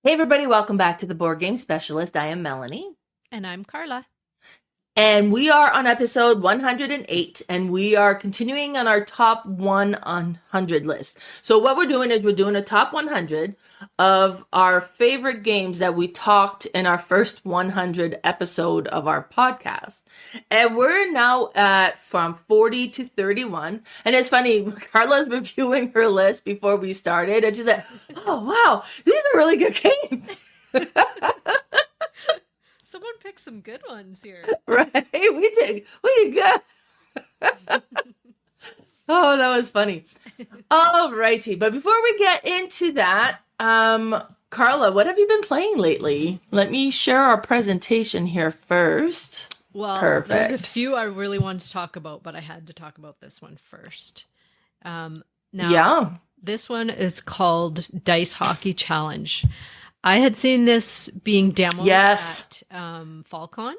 Hey everybody, welcome back to the Board Game Specialist. I am Melanie. And I'm Carla. And we are on episode 108, and we are continuing on our top 100 list. So what we're doing is we're doing a top 100 of our favorite games that we talked in our first 100 episode of our podcast. And we're now at from 40 to 31. And it's funny, Carla's reviewing her list before we started, and she said, "Oh wow, these are really good games." Someone picked some good ones here. Right? We did good. Oh, that was funny. All righty. But before we get into that, Carla, what have you been playing lately? Let me share our presentation here first. Well, Perfect. there's a few I really wanted to talk about, but I had to talk about this one first. Now, Yeah. this one is called Dice Hockey Challenge. I had seen this being demoed Yes. at FallCon.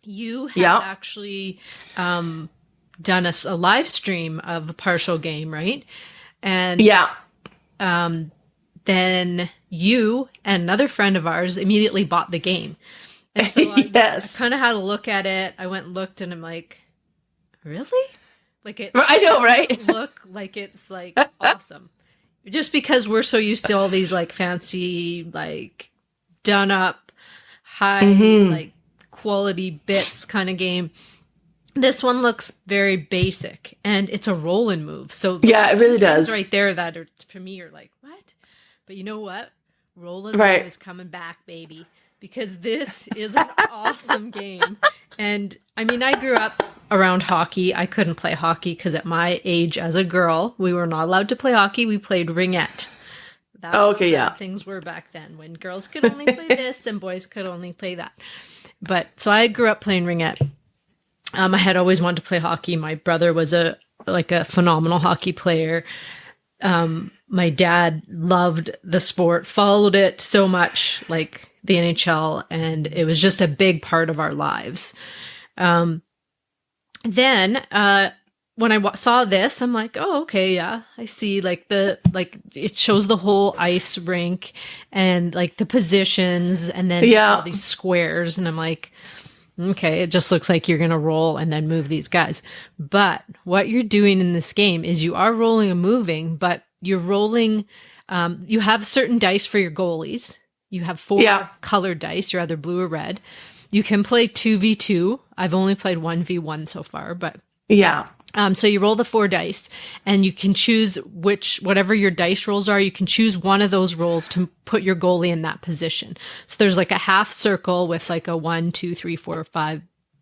You had Yeah. actually done a live stream of a partial game, right? And Yeah. then you and another friend of ours immediately bought the game. And so Yes. I kind of had a look at it. I went and looked and I'm like, really? Like it I know, right? look like it's like awesome. Just because we're so used to all these like fancy, like done up, high, like quality bits kind of game. This one looks very basic and it's a roll and move. So Yeah, it really does. right there that are, for me are like, what? But you know what? Roll and Right. move is coming back, baby. Because this is an awesome game. And I mean, I grew up around hockey. I couldn't play hockey because at my age as a girl, we were not allowed to play hockey. We played ringette. That's Okay, how yeah. things were back then when girls could only play this and boys could only play that. But so I grew up playing ringette. I had always wanted to play hockey. My brother was a phenomenal hockey player. My dad loved the sport, followed it so much, like the NHL, and it was just a big part of our lives. Then when I saw this, I'm like, oh, okay, yeah, I see. Like it shows the whole ice rink and like the positions, and then just Yeah. all these squares, and I'm like, okay, it just looks like you're gonna roll and then move these guys. But what you're doing in this game is you are rolling and moving, but you're rolling. You have certain dice for your goalies. You have 4 Yeah. colored dice. You're either blue or red. You can play 2v2. I've only played 1v1 so far, but Yeah. so you roll the 4 dice and you can choose whatever your dice rolls are, you can choose one of those rolls to put your goalie in that position. So there's like a half circle with like a 1, 2, 3, 4, 5,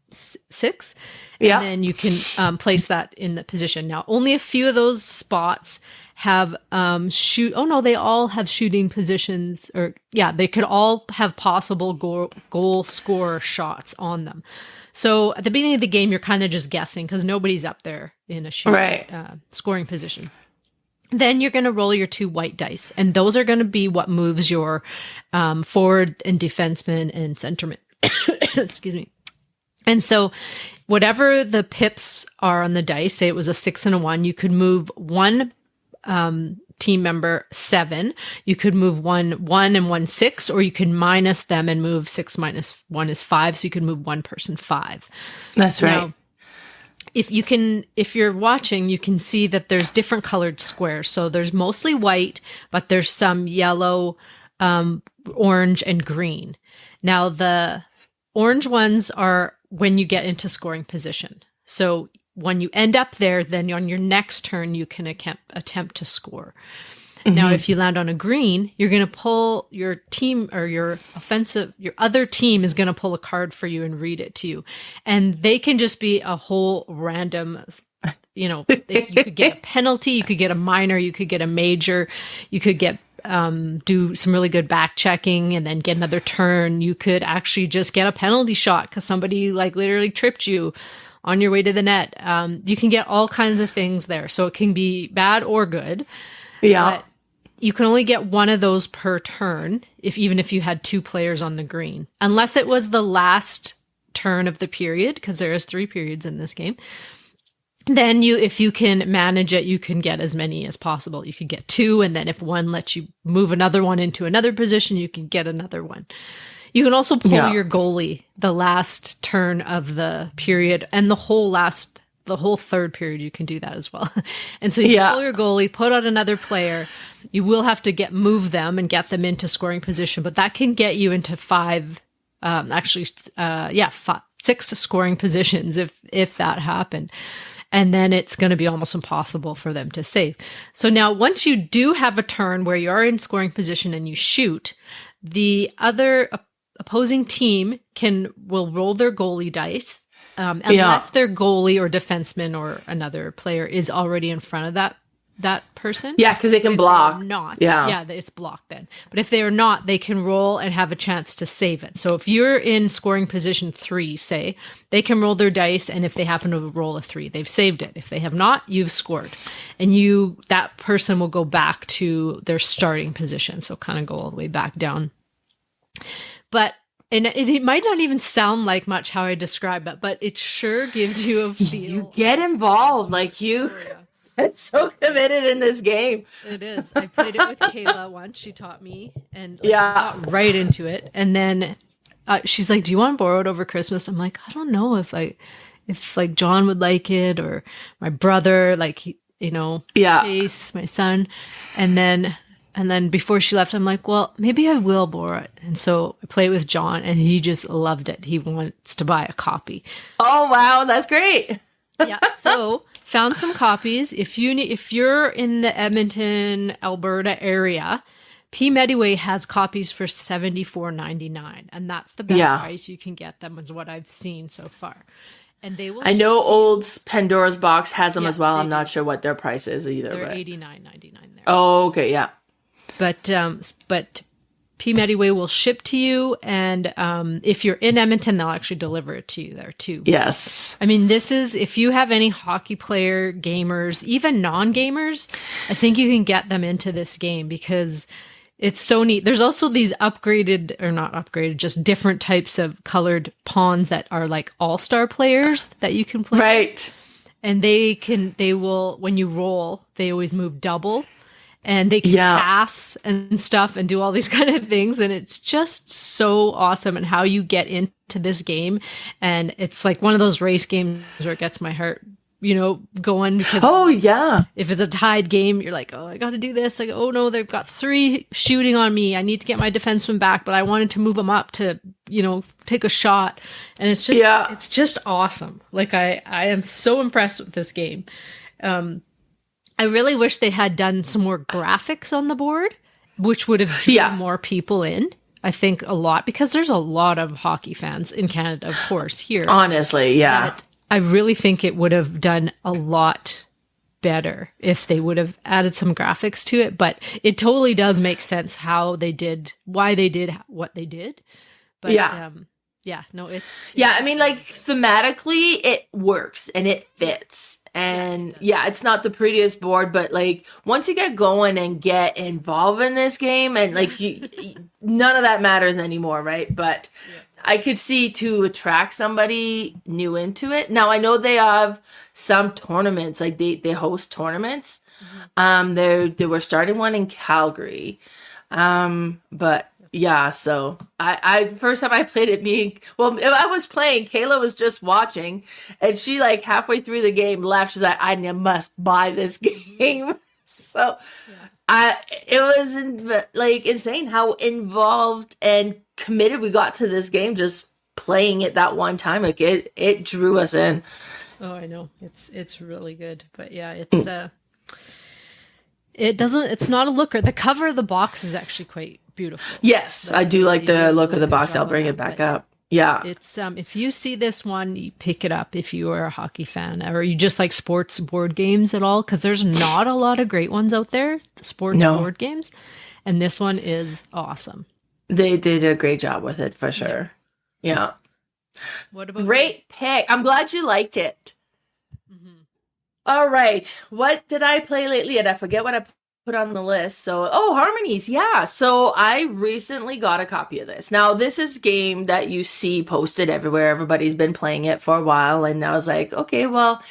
6. Yeah. And then you can place that in the position. Now, only a few of those spots have they all have shooting positions, or yeah, they could all have possible goal scorer shots on them. So at the beginning of the game, you're kind of just guessing because nobody's up there in a scoring position. Then you're going to roll your 2 white dice, and those are going to be what moves your forward and defenseman and centerman. Excuse me. And so whatever the pips are on the dice, say it was a 6 and a 1, you could move one team member 7. You could move one and 1 6, or you could minus them and move 6 minus 1 is 5. So you could move one person 5. That's right. Now, if you're watching, you can see that there's different colored squares. So there's mostly white, but there's some yellow, orange, and green. Now the orange ones are when you get into scoring position. So when you end up there, then on your next turn, you can attempt to score. Now, if you land on a green, you're going to pull your team, or your other team is going to pull a card for you and read it to you. And they can just be a whole random, you could get a penalty, you could get a minor, you could get a major, you could get do some really good back checking and then get another turn. You could actually just get a penalty shot because somebody like literally tripped you on your way to the net. You can get all kinds of things there. So it can be bad or good. Yeah. But you can only get one of those per turn, even if you had 2 players on the green, unless it was the last turn of the period, because there is 3 periods in this game. Then if you can manage it, you can get as many as possible. You could get 2, and then if one lets you move another one into another position, you can get another one. You can also pull your goalie the last turn of the period, and the whole third period. You can do that as well. And so you pull your goalie, put out another player. You will have to move them and get them into scoring position, but that can get you into 6 scoring positions if that happened. And then it's going to be almost impossible for them to save. So now once you do have a turn where you are in scoring position and you shoot, the other opposing team will roll their goalie dice, unless their goalie or defenseman or another player is already in front of that person. Yeah, because they can block. Not. Yeah, it's blocked then. But if they are not, they can roll and have a chance to save it. So if you're in scoring position 3, say, they can roll their dice, and if they happen to roll a 3, they've saved it. If they have not, you've scored. And that person will go back to their starting position. So kind of go all the way back down. And it might not even sound like much how I describe it, but it sure gives you a feel. You get involved, like you. Oh, yeah. It's so committed in this game. It is. I played it with Kayla once. She taught me, and got right into it. And then she's like, "Do you want to borrow it over Christmas?" I'm like, "I don't know if John would like it, or my brother, Chase, my son." And then before she left, I'm like, "Well, maybe I will borrow it." And so I played with John, and he just loved it. He wants to buy a copy. Oh wow, that's great. Yeah. So found some copies. If you're in the Edmonton, Alberta area, P Mediway has copies for $74.99, and that's the best price you can get them, is what I've seen so far. And they will. I know Old Pandora's Box has them as well. I'm not sure what their price is either. They're $89.99 there. Oh, okay, yeah. But P Mediway will ship to you, and if you're in Edmonton, they'll actually deliver it to you there too. Yes. I mean, this is, if you have any hockey player, gamers, even non-gamers, I think you can get them into this game because it's so neat. There's also these upgraded, or not upgraded, just different types of colored pawns that are like all-star players that you can play. Right. And they will, when you roll, they always move double. And they can pass and stuff and do all these kind of things. And it's just so awesome, and how you get into this game. And it's like one of those race games where it gets my heart, going. Because if it's a tied game, you're like, oh, I got to do this. Like, oh no, they've got 3 shooting on me. I need to get my defenseman back, but I wanted to move them up to, take a shot. And it's just, it's just awesome. Like I am so impressed with this game. I really wish they had done some more graphics on the board, which would have drawn more people in. I think a lot, because there's a lot of hockey fans in Canada, of course, here. Honestly, yeah. But I really think it would have done a lot better if they would have added some graphics to it. But it totally does make sense why they did what they did. But it's I mean, like, thematically, it works and it fits. And it's not the prettiest board, but like once you get going and get involved in this game, and like none of that matters anymore, right? But I could see to attract somebody new into it. Now I know they have some tournaments, like they host tournaments. They were starting one in Calgary, but. Yeah, so I first time I played it, I was playing, Kayla was just watching, and she like halfway through the game left. She's like, I must buy this game. So it was insane how involved and committed we got to this game just playing it that one time. Like it drew us in. Oh, I know. It's really good. But yeah, it's not a looker. The cover of the box is actually quite beautiful. Yes, I do like the look of the box. I'll bring it back up. Yeah. It's if you see this one, you pick it up if you are a hockey fan, or you just like sports board games at all, because there's not a lot of great ones out there, sports board games, and this one is awesome. They did a great job with it for sure. Yeah. What about great pick. I'm glad you liked it. All right. What did I play lately? And I forget what I put on the list. So, Harmonies. Yeah. So I recently got a copy of this. Now, this is a game that you see posted everywhere. Everybody's been playing it for a while. And I was like, okay, well,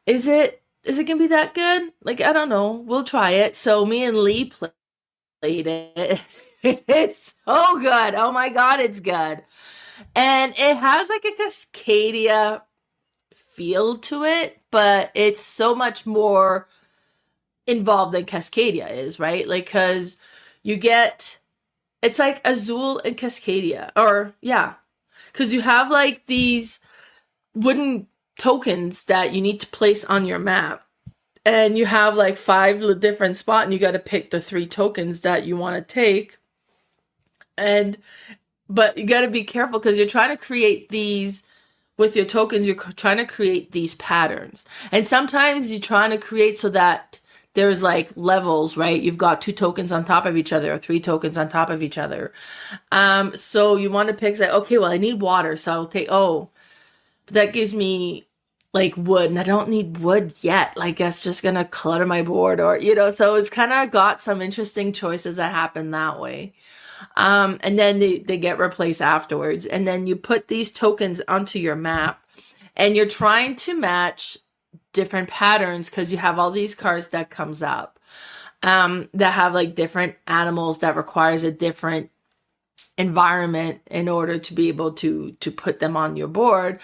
is it gonna be that good? Like, I don't know. We'll try it. So me and Lee played it. It's so good. Oh my God, it's good. And it has like a Cascadia feel to it, but it's so much more involved than Cascadia is, right? Like, because you get, it's like Azul and Cascadia, or yeah, because you have like these wooden tokens that you need to place on your map. And you have like 5 different spots, and you got to pick the 3 tokens that you want to take. But you got to be careful because you're trying to create these with your tokens. You're trying to create these patterns, and sometimes you're trying to create so that there's like levels, right? You've got 2 tokens on top of each other, or 3 tokens on top of each other. So you want to pick, like, okay, well, I need water, so I'll take, but that gives me like wood, and I don't need wood yet. Like, that's just gonna clutter my board, or so it's kind of got some interesting choices that happen that way. And then they get replaced afterwards. And then you put these tokens onto your map, and you're trying to match different patterns because you have all these cards that comes up that have like different animals that requires a different environment in order to be able to put them on your board.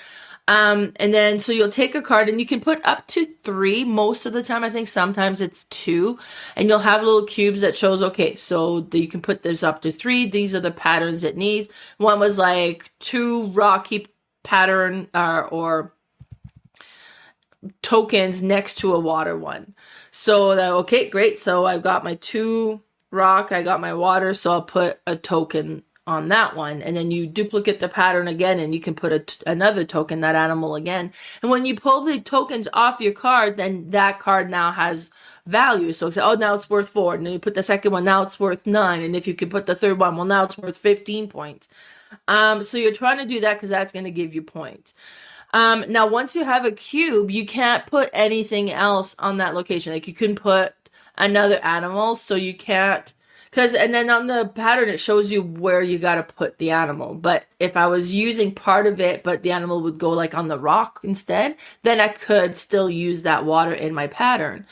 And then so you'll take a card, and you can put up to 3 most of the time. I think sometimes it's 2, and you'll have little cubes that shows, okay, so you can put this up to 3. These are the patterns it needs. One was like 2 rocky pattern or tokens next to a water one. So that, okay, great. So I've got my 2 rock, I got my water, so I'll put a token on that one, and then you duplicate the pattern again, and you can put another token, that animal again. And when you pull the tokens off your card, then that card now has value. So say, now it's worth 4, and then you put the second one, now it's worth 9, and if you can put the third one, well, now it's worth 15 points. So you're trying to do that because that's going to give you points. Now, once you have a cube, you can't put anything else on that location. Like, you couldn't put another animal, so you can't. And then on the pattern, it shows you where you got to put the animal. But if I was using part of it, but the animal would go like on the rock instead, then I could still use that water in my pattern.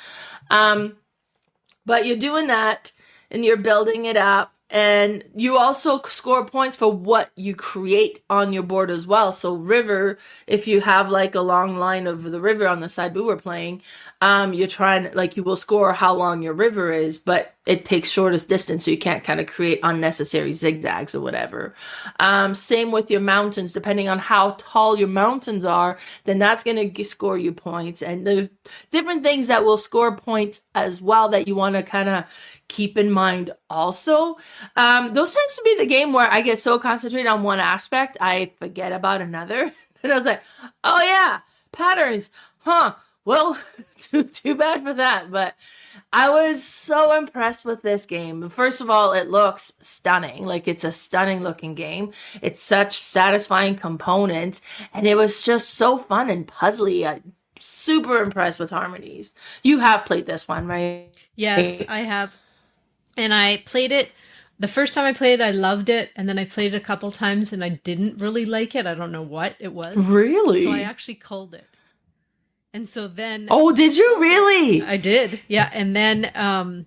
But you're doing that, and you're building it up. And you also score points for what you create on your board as well. So river, if you have like a long line of the river on the side we were playing, you're trying, like, you will score how long your river is, but it takes shortest distance, so you can't kind of create unnecessary zigzags or whatever. Same with your mountains. Depending on how tall your mountains are, then that's going to score you points. And there's different things that will score points as well that you want to kind of keep in mind also. Those tends to be the game where I get so concentrated on one aspect, I forget about another. And I was like, oh yeah, patterns, huh? Well, too bad for that. But I was so impressed with this game. First of all, it looks stunning. Like, it's a stunning looking game. It's such satisfying components, and it was just so fun and puzzly. Super impressed with Harmonies. You have played this one, right? Yes, I have. And I played it. The first time I played it, I loved it. And then I played it a couple times, and I didn't really like it. I don't know what it was. Really? So I actually culled it. And so then... Oh, did you really? I did, yeah. And then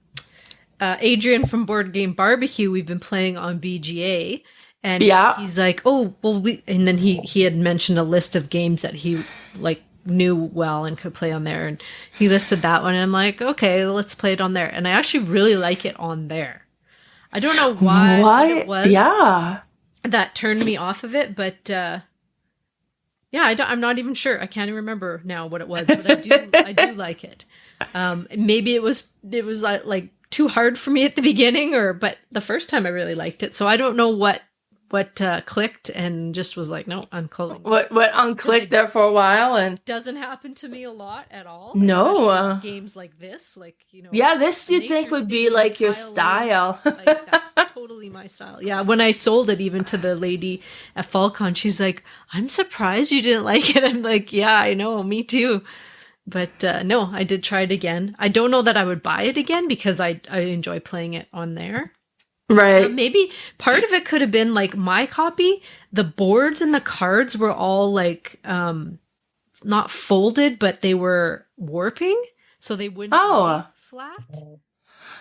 Adrian from Board Game Barbecue, we've been playing on BGA. And he's like, oh, well, and then he had mentioned a list of games that he, like, knew well and could play on there. And he listed that one. And I'm like, okay, let's play it on there. And I actually really like it on there. I don't know what it was that turned me off of it, but... yeah, I'm not even sure. I can't even remember now what it was, but I do like it. Maybe it was like too hard for me at the beginning, but the first time I really liked it. So I don't know what clicked and just was like, no, I'm culling. What unclicked there for a while, and doesn't happen to me a lot at all. No, games like this, like, Yeah, this you'd think would be like your style. Like, that's totally my style. Yeah, when I sold it even to the lady at FalCon, she's like, "I'm surprised you didn't like it." I'm like, "Yeah, I know, me too." But no, I did try it again. I don't know that I would buy it again because I enjoy playing it on there. Right. Maybe part of it could have been like my copy. The boards and the cards were all like not folded, but they were warping, so they wouldn't be flat.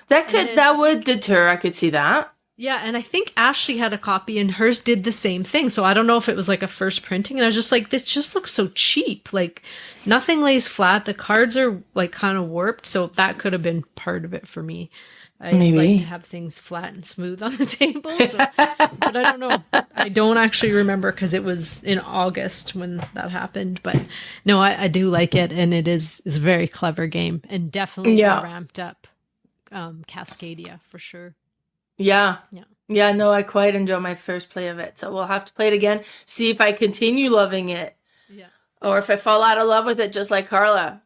That would deter. I could see that. Yeah, and I think Ashley had a copy and hers did the same thing. So I don't know if it was like a first printing. And I was just like, this just looks so cheap. Like nothing lays flat. The cards are like kind of warped. So that could have been part of it for me. I like to have things flat and smooth on the table. So, but I don't know. I don't actually remember because it was in August when that happened. But no, I do like it. And it's a very clever game and definitely ramped up Cascadia for sure. Yeah. No, I quite enjoy my first play of it. So we'll have to play it again, see if I continue loving it. Yeah. Or if I fall out of love with it just like Carla.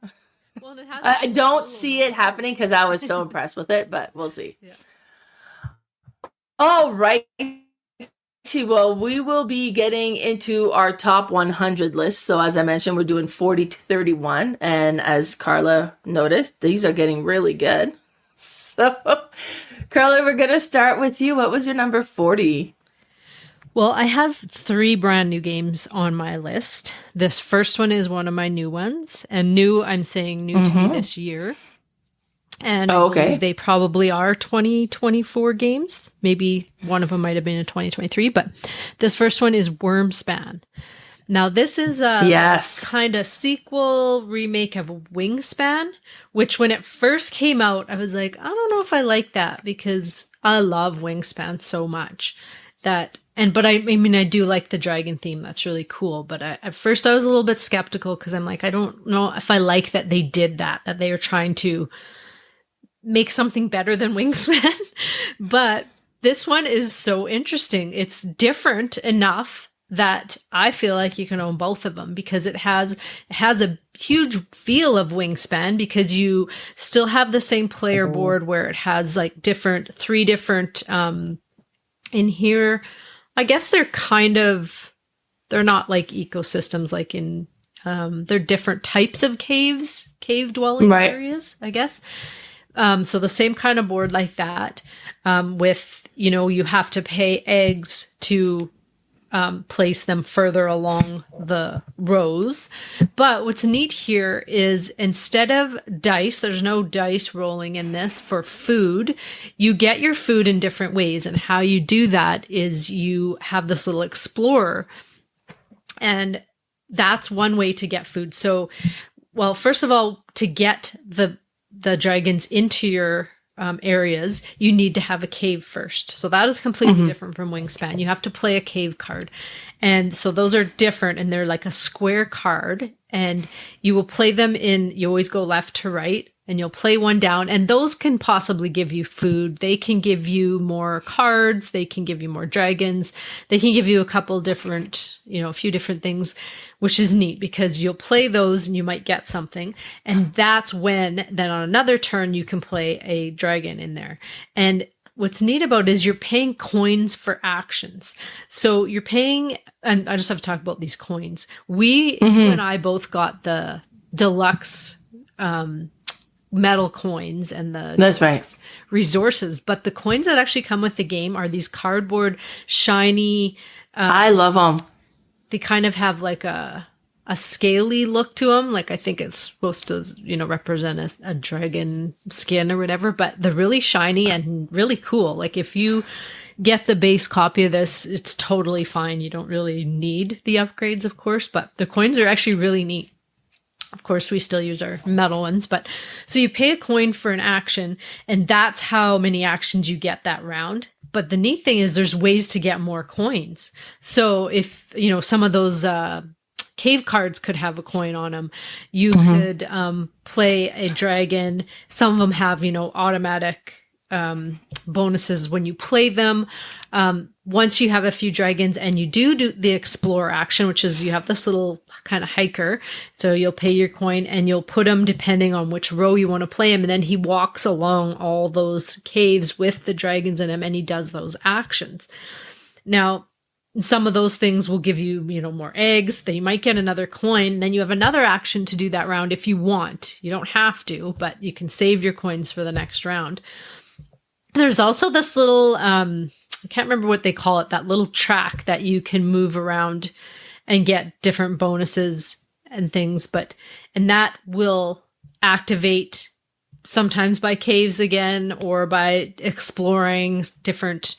Well, it has I don't see it happening because I was so impressed with it, but we'll see. Yeah. All right. Well, we will be getting into our top 100 list. So as I mentioned, we're doing 40 to 31. And as Carla noticed, these are getting really good. So, Carla, we're going to start with you. What was your number 40? Well, I have 3 brand new games on my list. This first one is one of my new ones. And new, I'm saying new to me this year. And I believe they probably are 2024 games. Maybe one of them might have been in 2023. But this first one is Wyrmspan. Now, this is a kind of sequel remake of Wyrmspan, which when it first came out, I was like, I don't know if I like that because I love Wyrmspan so much but I mean, I do like the dragon theme. That's really cool. But at first I was a little bit skeptical because I'm like, I don't know if I like that they did that they are trying to make something better than Wyrmspan. But this one is so interesting. It's different enough that I feel like you can own both of them because it has a huge feel of Wyrmspan because you still have the same player board where it has like 3 different in here. I guess they're not like ecosystems like in they're different types of cave dwelling areas, I guess. So the same kind of board like that with, you have to pay eggs to place them further along the rows. But what's neat here is instead of dice, there's no dice rolling in this for food. You get your food in different ways. And how you do that is you have this little explorer. And that's one way to get food. So, well, first of all, to get the dragons into your areas, you need to have a cave first. So that is completely different from Wyrmspan. You have to play a cave card. And so those are different and they're like a square card and you will play them you always go left to right and you'll play one down and those can possibly give you food. They can give you more cards. They can give you more dragons. They can give you a couple different, a few different things, which is neat because you'll play those and you might get something. And that's when then on another turn, you can play a dragon in there. And what's neat about it is you're paying coins for actions. So you're paying, and I just have to talk about these coins. You and I both got the deluxe, metal coins and the resources, but the coins that actually come with the game are these cardboard shiny I love them. They kind of have like a scaly look to them, like I think it's supposed to represent a dragon skin or whatever, but they're really shiny and really cool. Like if you get the base copy of this, it's totally fine. You don't really need the upgrades, of course, but the coins are actually really neat. Of course, we still use our metal ones, but so you pay a coin for an action, and that's how many actions you get that round. But the neat thing is there's ways to get more coins. So if, some of those cave cards could have a coin on them, you could play a dragon. Some of them have, automatic bonuses when you play them. Once you have a few dragons and you do the explore action, which is you have this little kind of hiker. So you'll pay your coin and you'll put him depending on which row you want to play him. And then he walks along all those caves with the dragons in him and he does those actions. Now, some of those things will give you, more eggs. Then you might get another coin. Then you have another action to do that round if you want. You don't have to, but you can save your coins for the next round. There's also this little, I can't remember what they call it, that little track that you can move around and get different bonuses and things, and that will activate sometimes by caves again, or by exploring different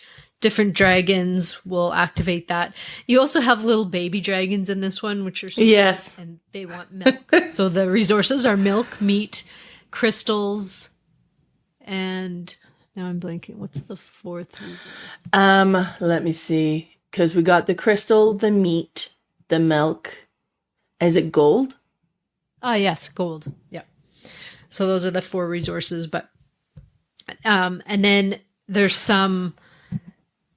dragons will activate that. You also have little baby dragons in this one, which are so yes, cute, and they want milk. So the resources are milk, meat, crystals, and now I'm blanking. What's the fourth resource? Let me see. Because we got the crystal, the meat, the milk. Is it gold? Yes, gold. Yeah. So those are the 4 resources, but and then there's some.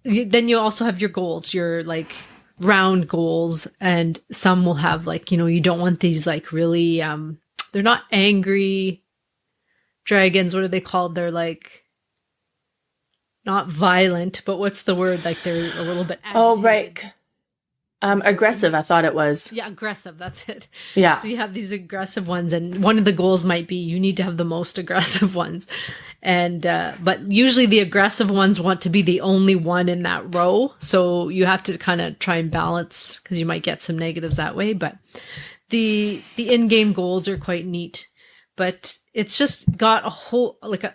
Then you also have your goals, your like round goals, and some will have like, you don't want these like really they're not angry dragons. What are they called? They're like not violent, but what's the word? Like they're a little bit agitated. Oh, right. Aggressive, I thought it was. Yeah, aggressive, that's it. Yeah. So you have these aggressive ones, and one of the goals might be you need to have the most aggressive ones. And but usually the aggressive ones want to be the only one in that row. So you have to kind of try and balance, because you might get some negatives that way. But the in-game goals are quite neat. But it's just got a whole, like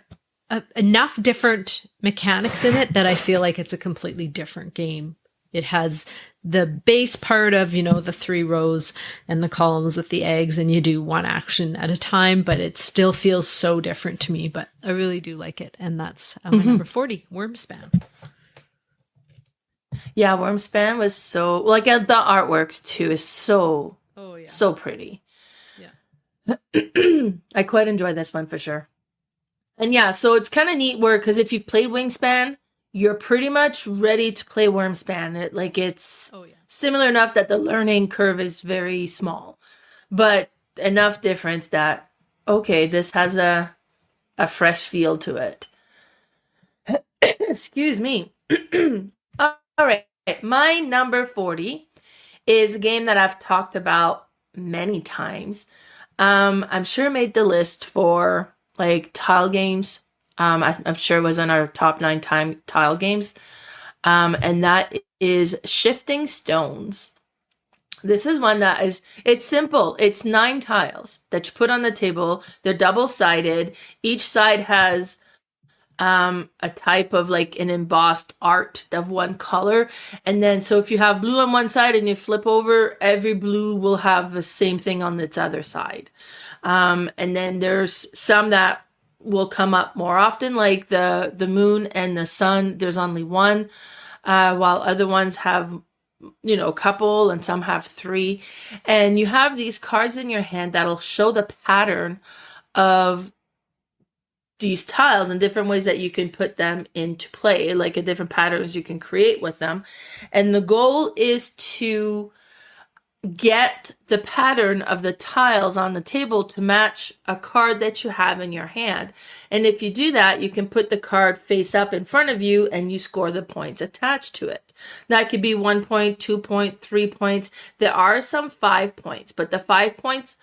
enough different mechanics in it that I feel like it's a completely different game. It has the base part of, the 3 rows and the columns with the eggs, and you do one action at a time, but it still feels so different to me. But I really do like it. And that's my number 40, Wyrmspan. Yeah, Wyrmspan was so, like, the artwork too is so, so pretty. Yeah. I quite enjoy this one for sure. And yeah, so it's kind of neat because if you've played Wingspan, you're pretty much ready to play Wyrmspan. It's similar enough that the learning curve is very small, but enough difference that, okay, this has a fresh feel to it. Excuse me. All right. My number 40 is a game that I've talked about many times. I'm sure it made the list for like tile games. I'm sure it was in our top 9 tile games. And that is Shifting Stones. This is one that it's simple. It's 9 tiles that you put on the table. They're double-sided. Each side has a type of like an embossed art of one color. And then, so if you have blue on one side and you flip over, every blue will have the same thing on its other side. And then there's some that will come up more often, like the moon and the sun. There's only one, while other ones have, a couple, and some have 3. And you have these cards in your hand that'll show the pattern of these tiles and different ways that you can put them into play, like different patterns you can create with them. And the goal is to get the pattern of the tiles on the table to match a card that you have in your hand. And if you do that, you can put the card face up in front of you and you score the points attached to it. That could be 1 point, 2 point, 3 points. There are some 5 points, but the 5 points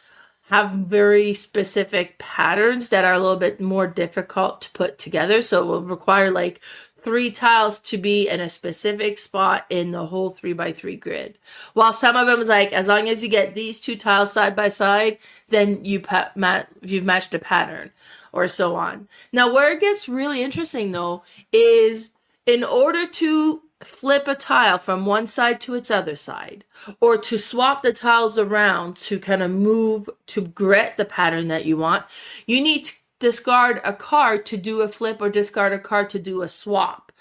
have very specific patterns that are a little bit more difficult to put together. So it will require like 3 tiles to be in a specific spot in the whole 3x3 grid. While some of them is like, as long as you get these 2 tiles side by side, then you've matched a pattern, or so on. Now, where it gets really interesting though is in order to flip a tile from one side to its other side, or to swap the tiles around to kind of move to get the pattern that you want, you need to discard a card to do a flip or discard a card to do a swap.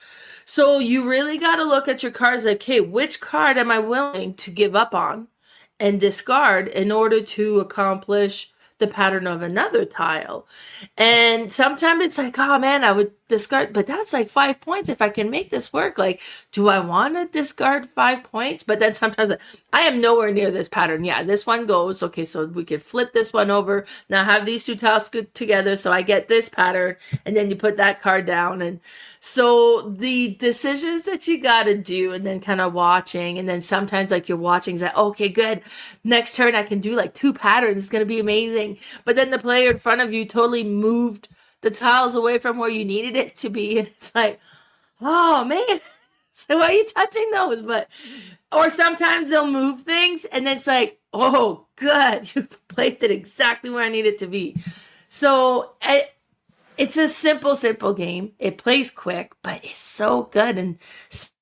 So you really got to look at your cards like, okay, which card am I willing to give up on and discard in order to accomplish the pattern of another tile? And sometimes it's like, oh man, I would discard, but that's like 5 points if I can make this work. Like, do I want to discard 5 points? But then sometimes I am nowhere near this pattern. Yeah, this one goes, okay, so we could flip this one over. Now have these 2 tiles together, so I get this pattern, and then you put that card down. And so the decisions that you got to do, and then kind of watching, and then sometimes like you're watching, is like, okay, good, next turn I can do like 2 patterns. It's going to be amazing. But then the player in front of you totally moved the tiles away from where you needed it to be. And it's like, oh man, so why are you touching those? Or sometimes they'll move things and it's like, Oh, good. You placed it exactly where I need it to be. So it's a simple game. It plays quick, but it's so good and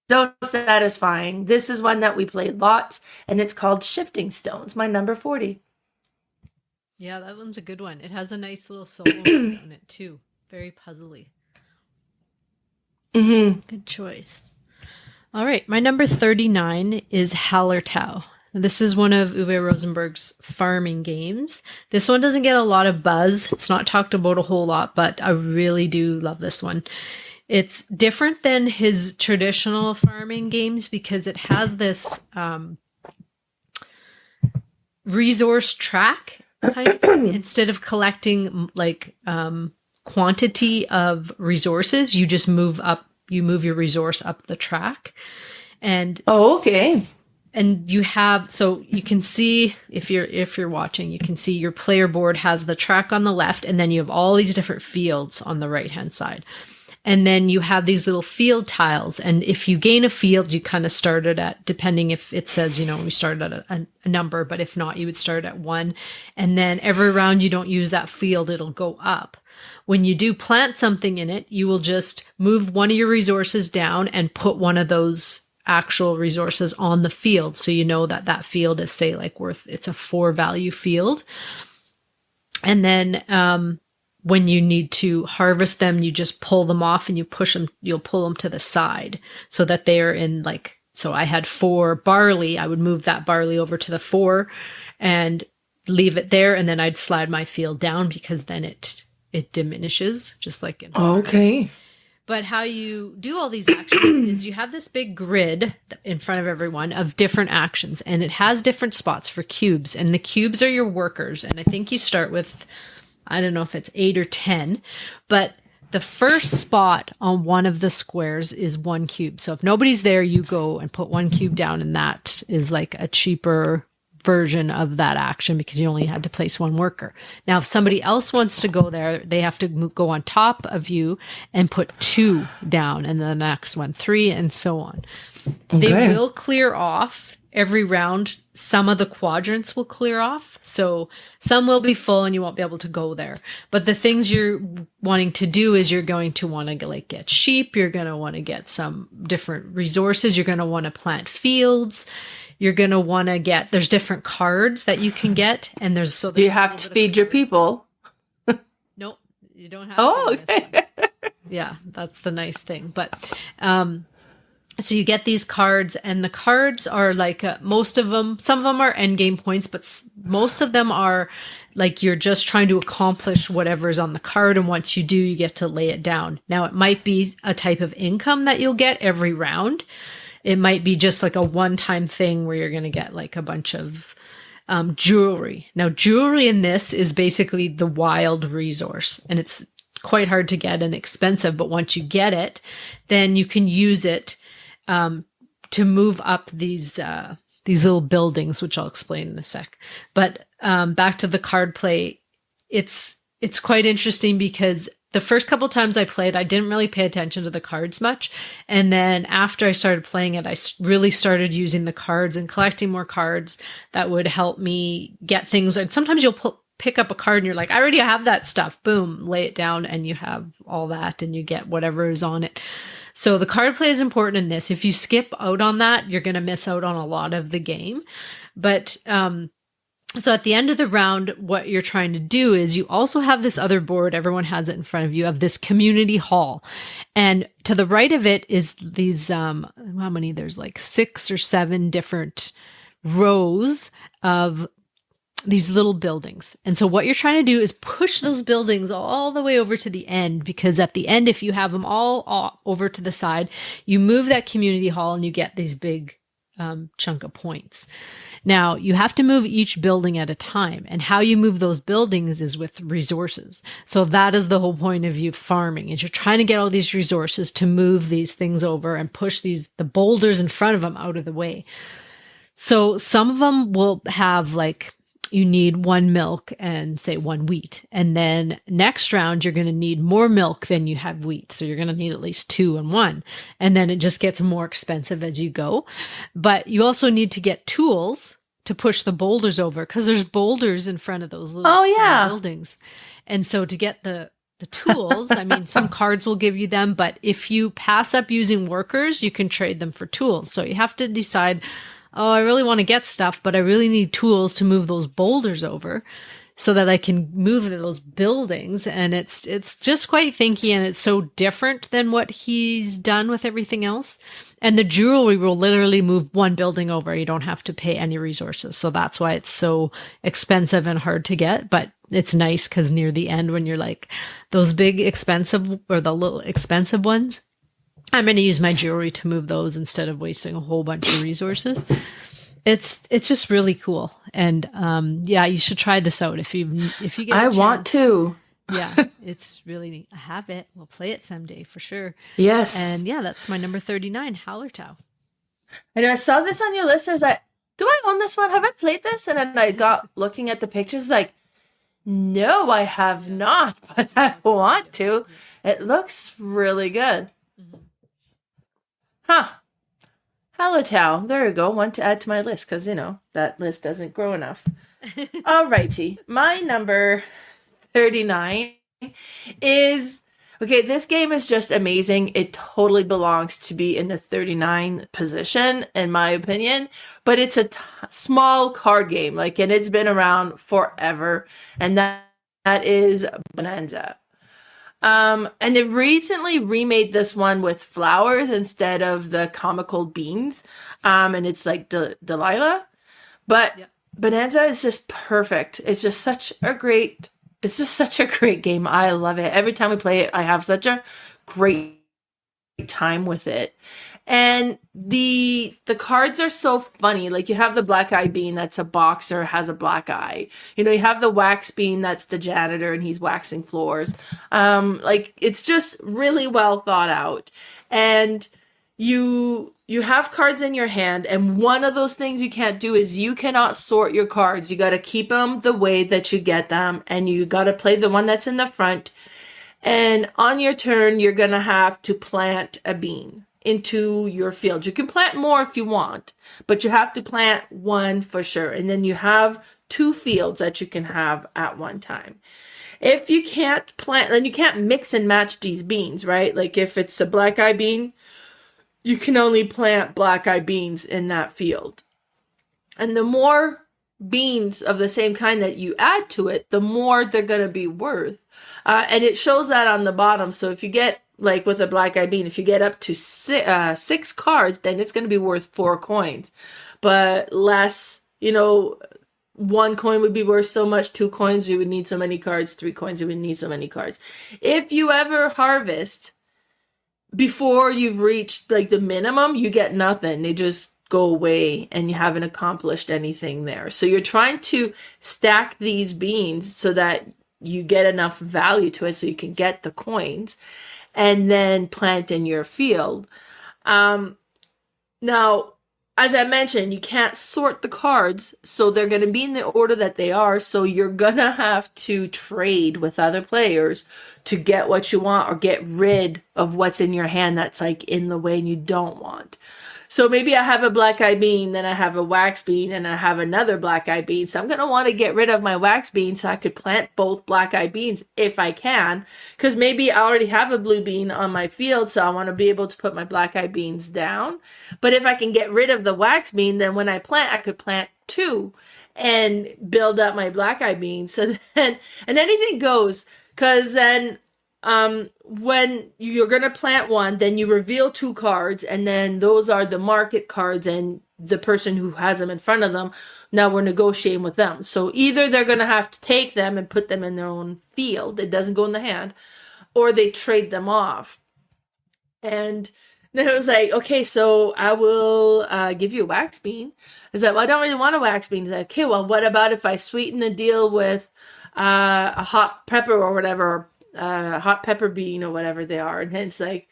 so satisfying. This is one that we played lots, and it's called Shifting Stones, my number 40. Yeah, that one's a good one. It has a nice little solo on it too. Very puzzly. Mm-hmm. Good choice. All right, my number 39 is Hallertau. This is one of Uwe Rosenberg's farming games. This one doesn't get a lot of buzz. It's not talked about a whole lot, but I really do love this one. It's different than his traditional farming games because it has this resource track kind of thing. Instead of collecting like quantity of resources, you just move your resource up the track. And okay. And you have, so you can see, if you're watching, you can see your player board has the track on the left, and then you have all these different fields on the right hand side. And then you have these little field tiles. And if you gain a field, you kind of started at, depending if it says, we started at a number, but if not, you would start at 1. And then every round you don't use that field, it'll go up. When you do plant something in it, you will just move one of your resources down and put one of those actual resources on the field. So you know that field is, say, like it's a 4 value field. And then, when you need to harvest them, you just pull them off and you'll pull them to the side so that they're in so I had 4 barley. I would move that barley over to the 4 and leave it there. And then I'd slide my field down because then it diminishes, just like in okay. But how you do all these actions is you have this big grid in front of everyone of different actions, and it has different spots for cubes, and the cubes are your workers. And I think you start with, I don't know if it's 8 or 10, but the first spot on one of the squares is 1 cube. So if nobody's there, you go and put 1 cube down, and that is like a cheaper version of that action because you only had to place 1 worker. Now, if somebody else wants to go there, they have to go on top of you and put 2 down, and then the next one 3, and so on. Okay. They will clear off every round. Some of the quadrants will clear off, so some will be full and you won't be able to go there. But the things you're wanting to do is you're going to want to get sheep, you're going to want to get some different resources, you're going to want to plant fields, you're going to want to get, there's different cards that you can get, and there's do you have to feed your people? Nope, you don't have to. Okay. Yeah, that's the nice thing. But so you get these cards, and the cards are most of them, some of them are end game points, but most of them are you're just trying to accomplish whatever's on the card. And once you do, you get to lay it down. Now, it might be a type of income that you'll get every round. It might be just a one-time thing where you're going to get a bunch of jewelry. Now, jewelry in this is basically the wild resource, and it's quite hard to get and expensive. But once you get it, then you can use it to move up these little buildings, which I'll explain in a sec. But back to the card play, it's quite interesting because the first couple times I played, I didn't really pay attention to the cards much. And then after I started playing it, I really started using the cards and collecting more cards that would help me get things. And sometimes you'll pick up a card and you're like, I already have that stuff. Boom, lay it down and you have all that and you get whatever is on it. So the card play is important in this. If you skip out on that, you're going to miss out on a lot of the game. But so at the end of the round, what you're trying to do is you also have this other board. Everyone has it in front of you, of this community hall. And to the right of it is these, how many? There's 6 or 7 different rows of these little buildings. And so what you're trying to do is push those buildings all the way over to the end, because at the end, if you have them all over to the side, you move that community hall and you get these big chunk of points. Now, you have to move each building at a time, and how you move those buildings is with resources. So that is the whole point of you farming, is you're trying to get all these resources to move these things over and push the boulders in front of them out of the way. So some of them will have you need 1 milk and say 1 wheat. And then next round, you're going to need more milk than you have wheat. So you're going to need at least 2 and 1. And then it just gets more expensive as you go. But you also need to get tools to push the boulders over, because there's boulders in front of those little Oh, yeah. buildings. And so to get the tools, I mean, some cards will give you them, but if you pass up using workers, you can trade them for tools. So you have to decide, oh, I really want to get stuff, but I really need tools to move those boulders over so that I can move those buildings. And it's just quite thinky, and it's so different than what he's done with everything else. And the jewelry will literally move one building over. You don't have to pay any resources. So that's why it's so expensive and hard to get. But it's nice because near the end, when you're like those big expensive or the little expensive ones, I'm going to use my jewelry to move those instead of wasting a whole bunch of resources. It's just really cool. And yeah, you should try this out if you get a chance. Want to. Yeah, it's really neat. I have it. We'll play it someday for sure. Yes. And yeah, that's my number 39, Hallertau. I know I saw this on your list. I was like, do I own this one? Have I played this? And then I got looking at the pictures like, no, I have not, but I want to. It looks really good. Huh. Hallertau. There you go. One to add to my list because, that list doesn't grow enough. All righty. My number 39 is... Okay, this game is just amazing. It totally belongs to be in the 39 position, in my opinion. But it's a small card game, and it's been around forever. And that is Bohnanza. And they've recently remade this one with flowers instead of the comical beans. And it's like Delilah. But Bohnanza is just perfect. It's just such a great game. I love it. Every time we play it, I have such a great time with it. And the cards are so funny. Like you have the black eye bean that's a boxer, has a black eye. You have the wax bean that's the janitor and he's waxing floors. It's just really well thought out. And you have cards in your hand, and one of those things you can't do is you cannot sort your cards. You got to keep them the way that you get them, and you got to play the one that's in the front. And on your turn, you're going to have to plant a bean into your field. You can plant more if you want, but you have to plant one for sure. And then you have 2 fields that you can have at one time. If you can't plant, then you can't mix and match these beans, right? Like if it's a black eye bean, you can only plant black eye beans in that field. And the more beans of the same kind that you add to it, the more they're going to be worth. And it shows that on the bottom. So if you get, like with a black eye bean, if you get up to 6 cards, then it's going to be worth 4 coins. But less, 1 coin would be worth so much, 2 coins, you would need so many cards, 3 coins, you would need so many cards. If you ever harvest before you've reached like the minimum, you get nothing. They just go away and you haven't accomplished anything there. So you're trying to stack these beans so that you get enough value to it so you can get the coins and then plant in your field. Now, as I mentioned, you can't sort the cards, so they're going to be in the order that they are. So you're going to have to trade with other players to get what you want or get rid of what's in your hand that's like in the way and you don't want. So maybe I have a black eye bean, then I have a wax bean, and I have another black eye bean. So I'm going to want to get rid of my wax bean so I could plant both black eye beans if I can. Because maybe I already have a blue bean on my field, so I want to be able to put my black eye beans down. But if I can get rid of the wax bean, then when I plant, I could plant 2 and build up my black eye beans. So then, and anything goes, because then when you're going to plant 1, then you reveal 2 cards, and then those are the market cards, and the person who has them in front of them, now we're negotiating with them. So either they're going to have to take them and put them in their own field, it doesn't go in the hand, or they trade them off. And then it was like, okay, so I will give you a wax bean. I said, well, I don't really want a wax bean. He's like, okay, well, what about if I sweeten the deal with a hot pepper or whatever, hot pepper bean or whatever they are? And it's like,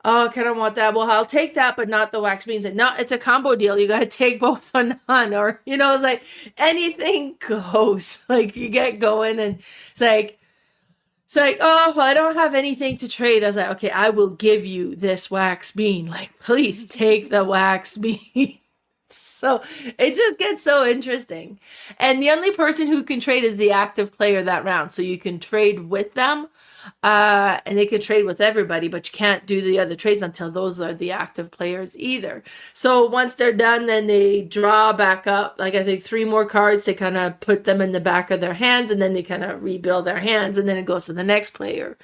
oh, I kind of want that. Well, I'll take that, but not the wax beans. And no, it's a combo deal. You got to take both or none. Or, it's like anything goes. Like you get going and it's like, oh, well, I don't have anything to trade. I was like, okay, I will give you this wax bean. Like, please take the wax bean. So it just gets so interesting. And the only person who can trade is the active player that round. So you can trade with them, and they can trade with everybody, but you can't do the other trades until those are the active players either. So once they're done, then they draw back up, like I think 3 more cards to kind of put them in the back of their hands, and then they kind of rebuild their hands, and then it goes to the next player.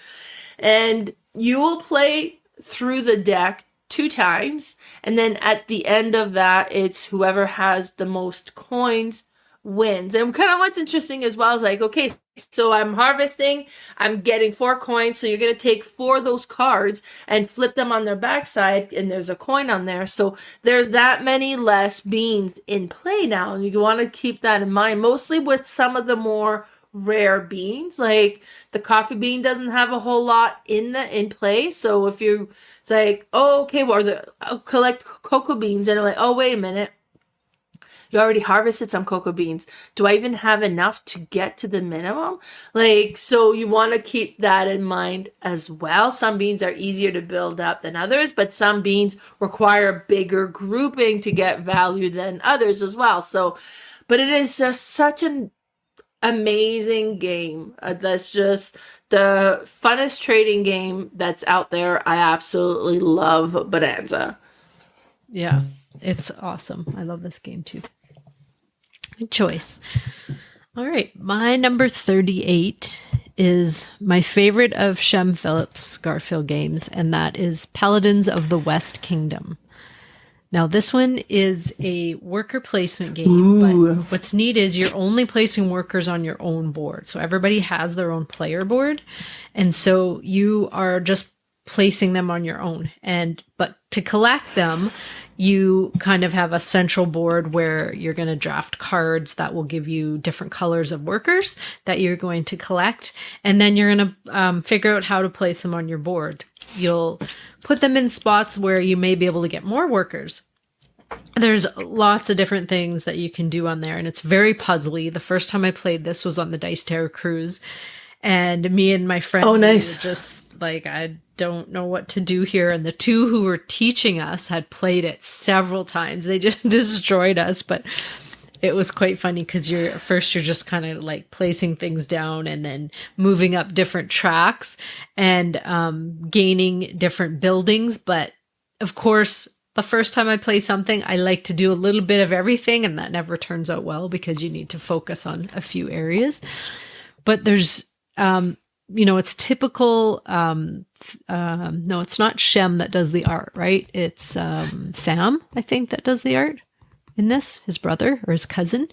And you will play through the deck 2 times, and then at the end of that, it's whoever has the most coins wins. And kind of what's interesting as well is like, okay, so I'm harvesting, I'm getting 4 coins, so you're going to take 4 of those cards and flip them on their backside, and there's a coin on there. So there's that many less beans in play now, and you want to keep that in mind, mostly with some of the more rare beans. Like the coffee bean doesn't have a whole lot in play. So if you, it's like, oh, okay, well, I'll collect cocoa beans, and I'm like, oh, wait a minute, you already harvested some cocoa beans. Do I even have enough to get to the minimum? Like, so you want to keep that in mind as well. Some beans are easier to build up than others, but some beans require bigger grouping to get value than others as well. So, but it is just such an amazing game. That's just the funnest trading game that's out there. I absolutely love Bohnanza. Yeah, it's awesome. I love this game too. Good choice. All right, my number 38 is my favorite of Shem Phillips' Garfield games, and that is Paladins of the West Kingdom. Now, this one is a worker placement game, but what's neat is you're only placing workers on your own board. So everybody has their own player board, and so you are just placing them on your own. But to collect them, you kind of have a central board where you're going to draft cards that will give you different colors of workers that you're going to collect. And then you're going to figure out how to place them on your board. You'll put them in spots where you may be able to get more workers. There's lots of different things that you can do on there, and it's very puzzly. The first time I played this was on the Dice Tower cruise, and me and my friend were just like, I don't know what to do here. And the 2 who were teaching us had played it several times. They just destroyed us, but it was quite funny because you're just kind of like placing things down and then moving up different tracks and gaining different buildings. But of course, the first time I play something, I like to do a little bit of everything, and that never turns out well because you need to focus on a few areas. But there's it's typical. No, it's not Shem that does the art, right? It's Sam, I think, that does the art in this, his brother or his cousin.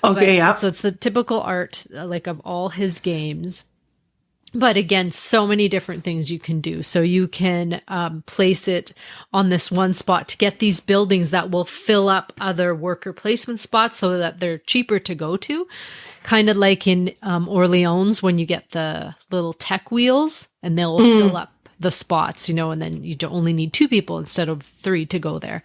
Okay, yeah. So it's the typical art, like of all his games. But again, so many different things you can do. So you can place it on this one spot to get these buildings that will fill up other worker placement spots so that they're cheaper to go to. Kind of like in Orleans when you get the little tech wheels and they'll fill up the spots, and then you only need 2 people instead of 3 to go there.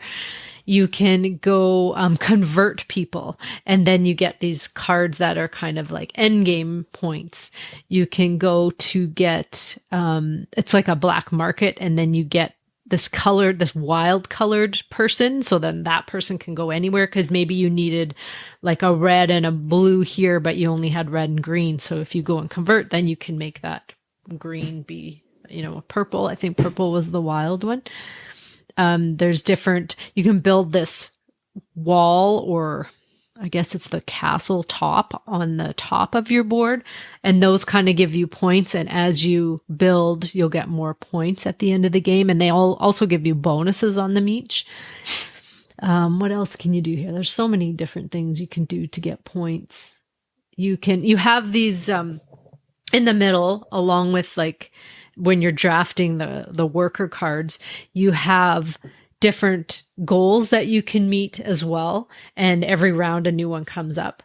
You can go convert people, and then you get these cards that are kind of like end game points. You can go to get, it's like a black market, and then you get this wild colored person. So then that person can go anywhere because maybe you needed like a red and a blue here, but you only had red and green. So if you go and convert, then you can make that green be, a purple. I think purple was the wild one. There's different, you can build this wall, or I guess it's the castle top on the top of your board. And those kind of give you points. And as you build, you'll get more points at the end of the game. And they all also give you bonuses on them each. What else can you do here? There's so many different things you can do to get points. You have these, in the middle, along with like when you're drafting the worker cards, you have different goals that you can meet as well. And every round, a new one comes up.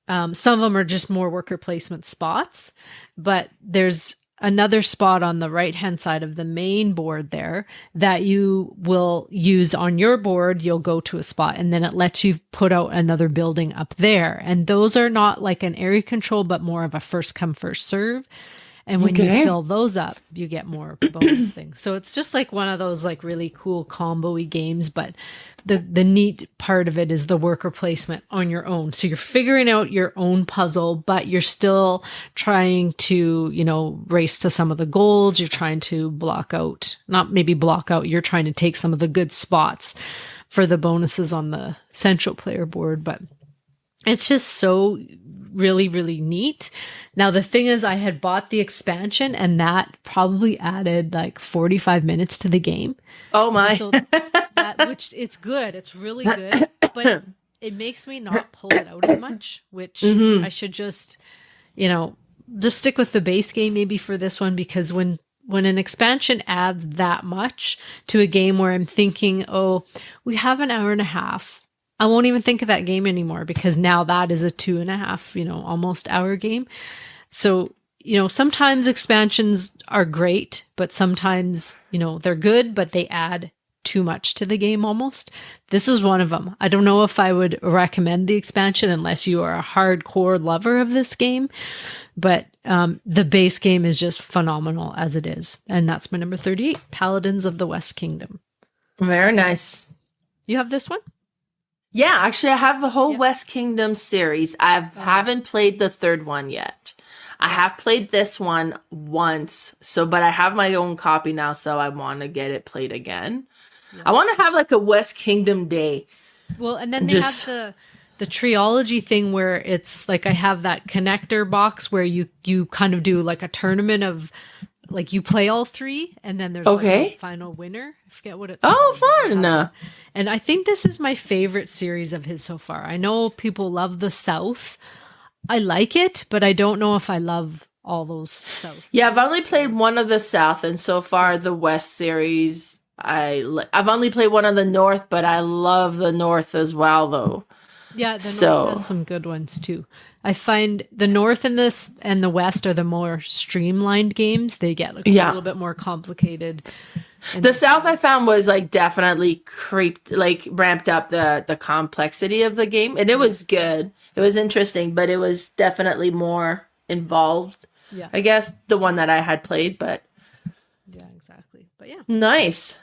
Some of them are just more worker placement spots, but there's another spot on the right-hand side of the main board there that you will use on your board. You'll go to a spot and then it lets you put out another building up there. And those are not like an area control, but more of a first come, first serve. And when you Okay. fill those up, you get more bonus things. So it's just like one of those like really cool combo-y games, but the neat part of it is the worker placement on your own. So you're figuring out your own puzzle, but you're still trying to, race to some of the goals. You're trying to you're trying to take some of the good spots for the bonuses on the central player board, but it's just so really, really neat. Now, the thing is, I had bought the expansion and that probably added like 45 minutes to the game. Oh my. So which it's good. It's really good, but it makes me not pull it out as much, which I should just stick with the base game maybe for this one, because when an expansion adds that much to a game where I'm thinking, oh, we have an hour and a half, I won't even think of that game anymore, because now that is a 2.5, almost hour game. So, sometimes expansions are great, but sometimes, they're good, but they add too much to the game almost. This is one of them. I don't know if I would recommend the expansion unless you are a hardcore lover of this game, but the base game is just phenomenal as it is. And that's my number 38, Paladins of the West Kingdom. Very nice. You have this one? Yeah, actually, I have the whole West Kingdom series. I haven't played the third one yet. I have played this one once, but I have my own copy now, so I want to get it played again. Yeah. I want to have like a West Kingdom day. Well, and then they have the triology thing where it's like I have that connector box where you kind of do like a tournament of like you play all three, and then there's like a final winner. I forget what it's called. Oh, fun! And I think this is my favorite series of his so far. I know people love the South. I like it, but I don't know if I love all those South. Yeah, I've only played one of the South, and so far the West series, I've only played one of the North, but I love the North as well, though. Yeah, the North has some good ones too. I find the North and the West are the more streamlined games. They get a little bit more complicated. The South I found was like definitely ramped up the complexity of the game, and it was good. It was interesting, but it was definitely more involved. Yeah, I guess the one that I had played, but yeah, exactly. But yeah, nice,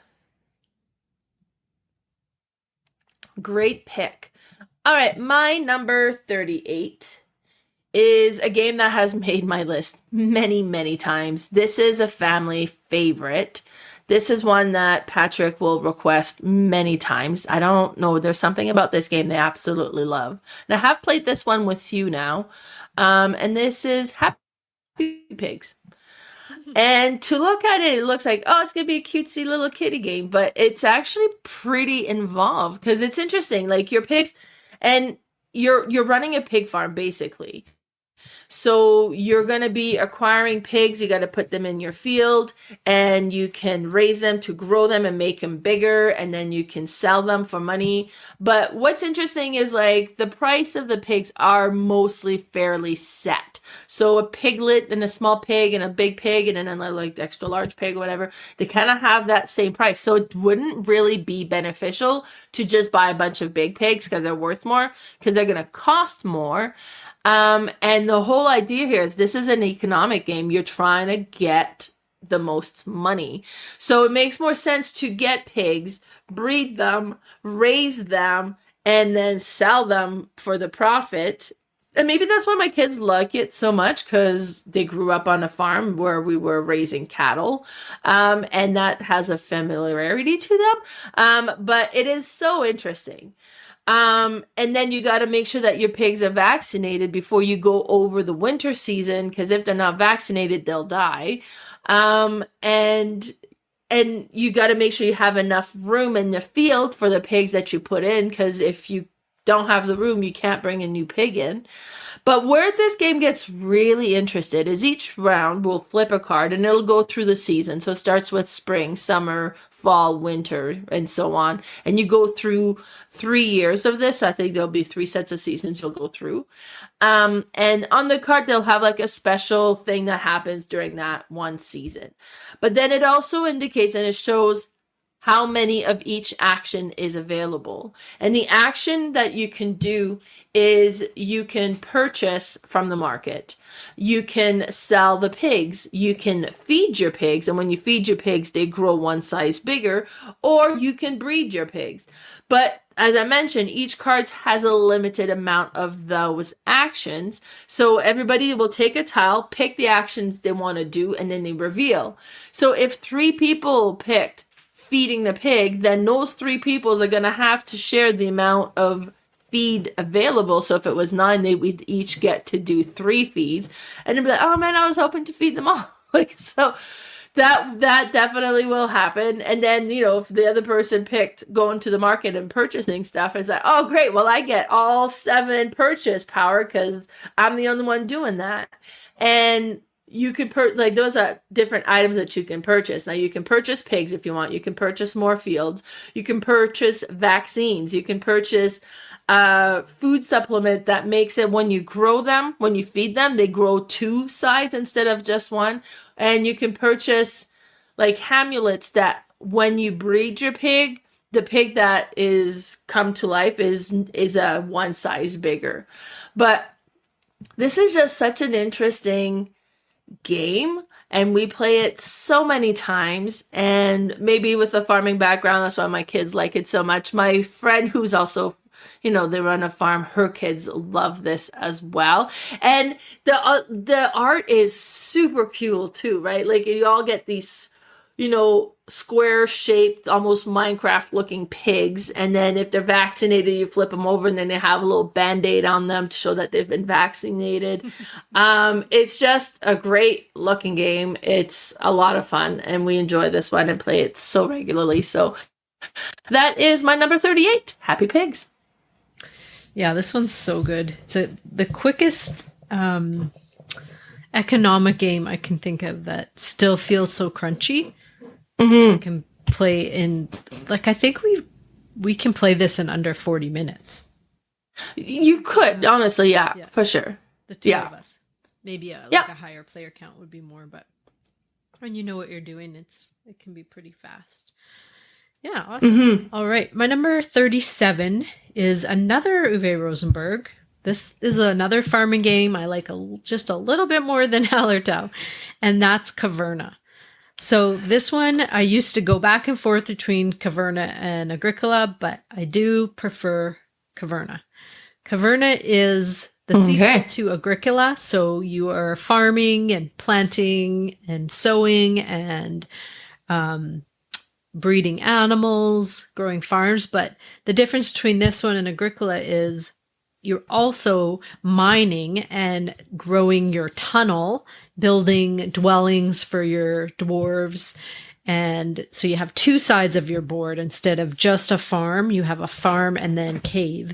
great pick. All right, my number 38 is a game that has made my list many, many times. This is a family favorite. This is one that Patrick will request many times. I don't know. There's something about this game they absolutely love. And I have played this one with you now. And this is Happy Pigs. And to look at it, it looks like, oh, it's going to be a cutesy little kitty game. But it's actually pretty involved because it's interesting. Like your pigs, and you're running a pig farm, basically. So you're going to be acquiring pigs. You got to put them in your field, and you can raise them to grow them and make them bigger, and then you can sell them for money. But what's interesting is like the price of the pigs are mostly fairly set. So a piglet and a small pig and a big pig and then another like extra large pig or whatever, they kind of have that same price. So it wouldn't really be beneficial to just buy a bunch of big pigs because they're worth more, because they're going to cost more. And the whole idea here is this is an economic game. You're trying to get the most money. So it makes more sense to get pigs, breed them, raise them, and then sell them for the profit. And maybe that's why my kids like it so much, because they grew up on a farm where we were raising cattle. And that has a familiarity to them. But it is so interesting. And then you got to make sure that your pigs are vaccinated before you go over the winter season, because if they're not vaccinated, they'll die. And you got to make sure you have enough room in the field for the pigs that you put in, because if you don't have the room, you can't bring a new pig in. But where this game gets really interested is each round we'll flip a card and it'll go through the season. So it starts with spring, summer, fall, winter, and so on. And you go through 3 years of this. I think there'll be 3 sets of seasons you'll go through. And on the card, they'll have like a special thing that happens during that one season. But then it also indicates and it shows how many of each action is available. And the action that you can do is you can purchase from the market. You can sell the pigs. You can feed your pigs. And when you feed your pigs, they grow one size bigger, or you can breed your pigs. But as I mentioned, each card has a limited amount of those actions. So everybody will take a tile, pick the actions they want to do, and then they reveal. So if 3 people picked feeding the pig, then those 3 peoples are going to have to share the amount of feed available. So if it was 9, they would each get to do 3 feeds. And they'd be like, oh man, I was hoping to feed them all. So that definitely will happen. And then, if the other person picked going to the market and purchasing stuff, it's like, oh great, well I get all 7 purchase power because I'm the only one doing that. And you could those are different items that you can purchase. Now you can purchase pigs if you want. You can purchase more fields. You can purchase vaccines. You can purchase food supplement that makes it when you grow them, when you feed them, they grow 2 sides instead of just 1. And you can purchase like amulets that when you breed your pig, the pig that is come to life is a 1 size bigger. But this is just such an interesting game, and we play it so many times, and maybe with a farming background, that's why my kids like it so much. My friend who's also, they run a farm, her kids love this as well. And the art is super cool too, right? Like you all get these, square shaped, almost Minecraft looking pigs. And then if they're vaccinated, you flip them over and then they have a little Band-Aid on them to show that they've been vaccinated. It's just a great looking game. It's a lot of fun, and we enjoy this one and play it so regularly. So that is my number 38, Happy Pigs. Yeah, this one's so good. It's the quickest economic game I can think of that still feels so crunchy. Mm-hmm. I can play in, I think we can play this in under 40 minutes. You could, honestly, yeah. For sure. The 2 of us. Maybe a higher player count would be more, but when you know what you're doing, it can be pretty fast. Yeah, awesome. Mm-hmm. All right. My number 37 is another Uwe Rosenberg. This is another farming game I like just a little bit more than Hallertau, and that's Caverna. So this one, I used to go back and forth between Caverna and Agricola, but I do prefer Caverna. Caverna is the sequel to Agricola, so you are farming and planting and sowing and breeding animals, growing farms. But the difference between this one and Agricola is you're also mining and growing your tunnel, building dwellings for your dwarves. And so you have 2 sides of your board instead of just a farm. You have a farm and then cave.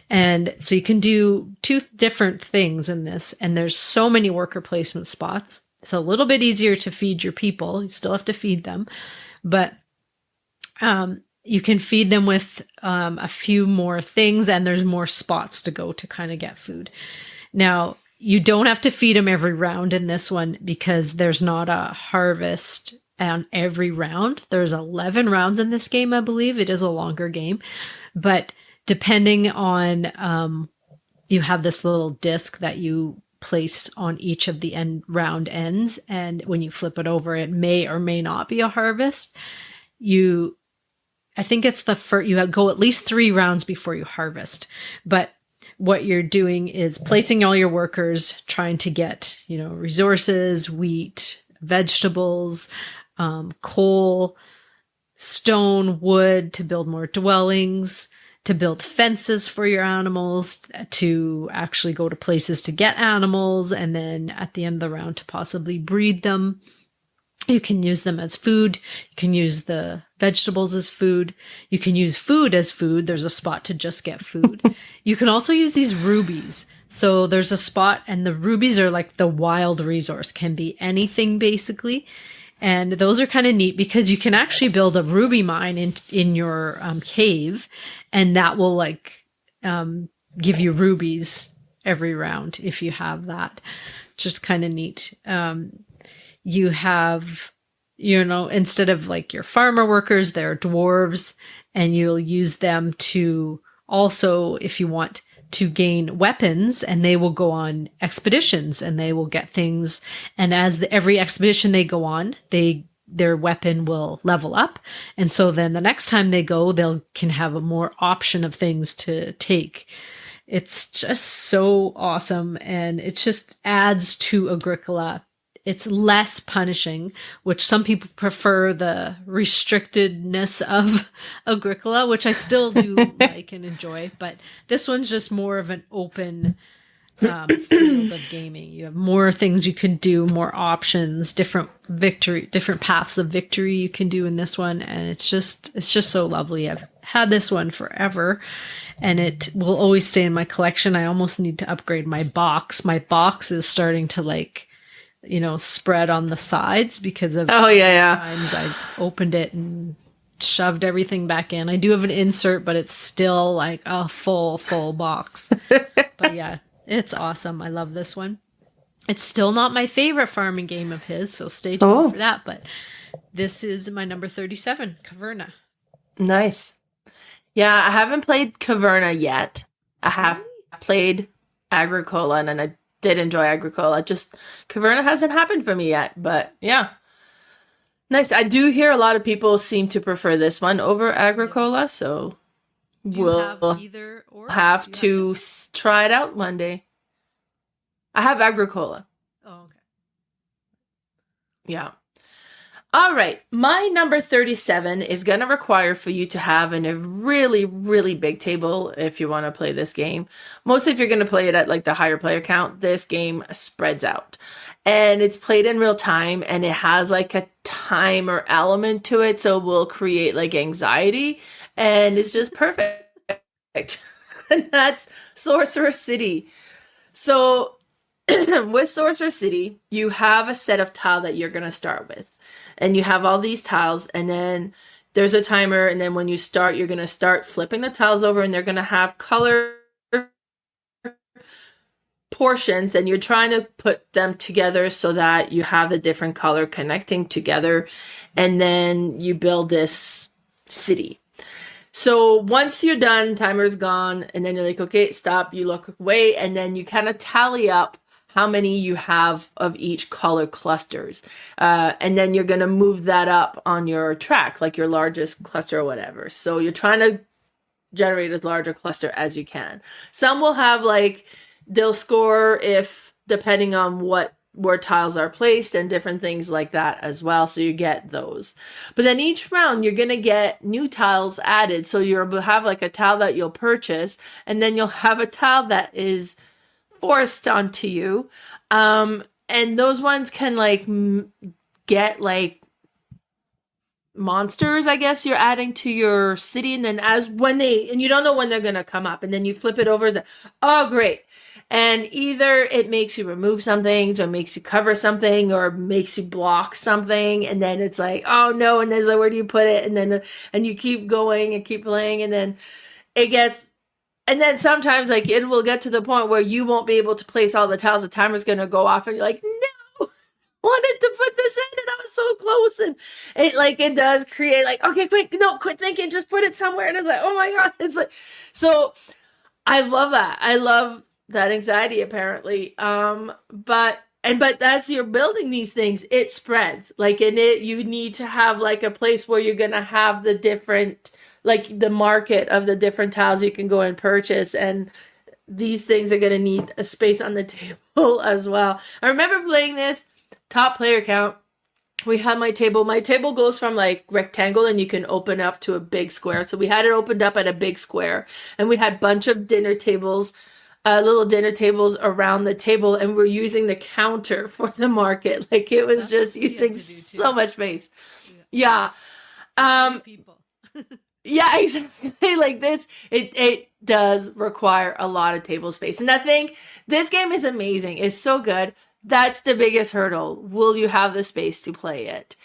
And so you can do 2 different things in this. And there's so many worker placement spots. It's a little bit easier to feed your people. You still have to feed them. But you can feed them with a few more things, and there's more spots to go to kind of get food. Now, you don't have to feed them every round in this one because there's not a harvest on every round. There's 11 rounds in this game, I believe. It is a longer game. But depending on, you have this little disc that you place on each of the round ends. And when you flip it over, it may or may not be a harvest. I think it's you go at least 3 rounds before you harvest. But what you're doing is placing all your workers, trying to get, resources, wheat, vegetables, coal, stone, wood to build more dwellings, to build fences for your animals, to actually go to places to get animals, and then at the end of the round to possibly breed them. You can use them as food. You can use the vegetables as food. You can use food as food. There's a spot to just get food. You can also use these rubies. So there's a spot, and the rubies are like the wild resource. Can be anything, basically. And those are kind of neat because you can actually build a ruby mine in your cave, and that will give you rubies every round if you have that. Just kind of neat. You instead of like your farmer workers, they're dwarves, and you'll use them to also, if you want, to gain weapons, and they will go on expeditions and they will get things. And as every expedition they go on, their weapon will level up. And so then the next time they go, can have a more option of things to take. It's just so awesome. And it just adds to Agricola. It's less punishing, which some people prefer the restrictedness of Agricola, which I still do like and enjoy. But this one's just more of an open field of gaming. You have more things you can do, more options, different paths of victory you can do in this one. And it's just so lovely. I've had this one forever, and it will always stay in my collection. I almost need to upgrade my box. My box is starting to spread on the sides because of times I opened it and shoved everything back in. I do have an insert, but it's still like a full box. But yeah, it's awesome. I love this one. It's still not my favorite farming game of his, so stay tuned for that. But this is my number 37, Caverna. Nice. Yeah, I haven't played Caverna yet. I have played Agricola, and I did enjoy Agricola. Just Caverna hasn't happened for me yet, but yeah. Nice. I do hear a lot of people seem to prefer this one over Agricola, so we'll have to try it out one day. I have Agricola. Oh, okay. Yeah. All right. My number 37 is going to require for you to have a really, really big table if you want to play this game. Mostly if you're going to play it at like the higher player count, this game spreads out. And it's played in real time, and it has like a timer element to it, so it will create like anxiety, and it's just perfect. And that's Sorcerer City. So with Sorcerer City, you have a set of tile that you're going to start with. And you have all these tiles, and then there's a timer, and then when you start, you're going to start flipping the tiles over, and they're going to have color portions, and you're trying to put them together so that you have the different color connecting together, and then you build this city. So once you're done, timer's gone, and then you're like, okay, stop, you look away, and then you kind of tally up how many you have of each color clusters. And then you're going to move that up on your track, like your largest cluster or whatever. So you're trying to generate as large a cluster as you can. Some will have like, they'll score if, depending on where tiles are placed and different things like that as well. So you get those. But then each round, you're going to get new tiles added. So you'll have like a tile that you'll purchase, and then you'll have a tile that is forced onto you, and those ones can like get like monsters, I guess, you're adding to your city, and then and you don't know when they're gonna come up, and then you flip it over and say, oh great, and either it makes you remove some things, or makes you cover something, or makes you block something, and then it's like, oh no, and then like, where do you put it, and then and you keep going and keep playing, and then it gets. And then sometimes, like, it will get to the point where you won't be able to place all the tiles. The timer's going to go off, and you're like, no, wanted to put this in, and I was so close. And it does create, like, okay, quit thinking, just put it somewhere. And it's like, oh my God. It's like, so I love that. I love that anxiety, apparently. But as you're building these things, it spreads. Like, you need to have, like, a place where you're going to have the different, like the market of the different tiles you can go and purchase, and these things are going to need a space on the table as well. I remember playing this top player count. We had my table. My table goes from like rectangle, and you can open up to a big square. So we had it opened up at a big square, and we had a bunch of dinner tables, little dinner tables around the table, and we're using the counter for the market. Like it was just using so much space. Yeah. People. Yeah, exactly. Like this, it does require a lot of table space. And I think this game is amazing. It's so good. That's the biggest hurdle. Will you have the space to play it?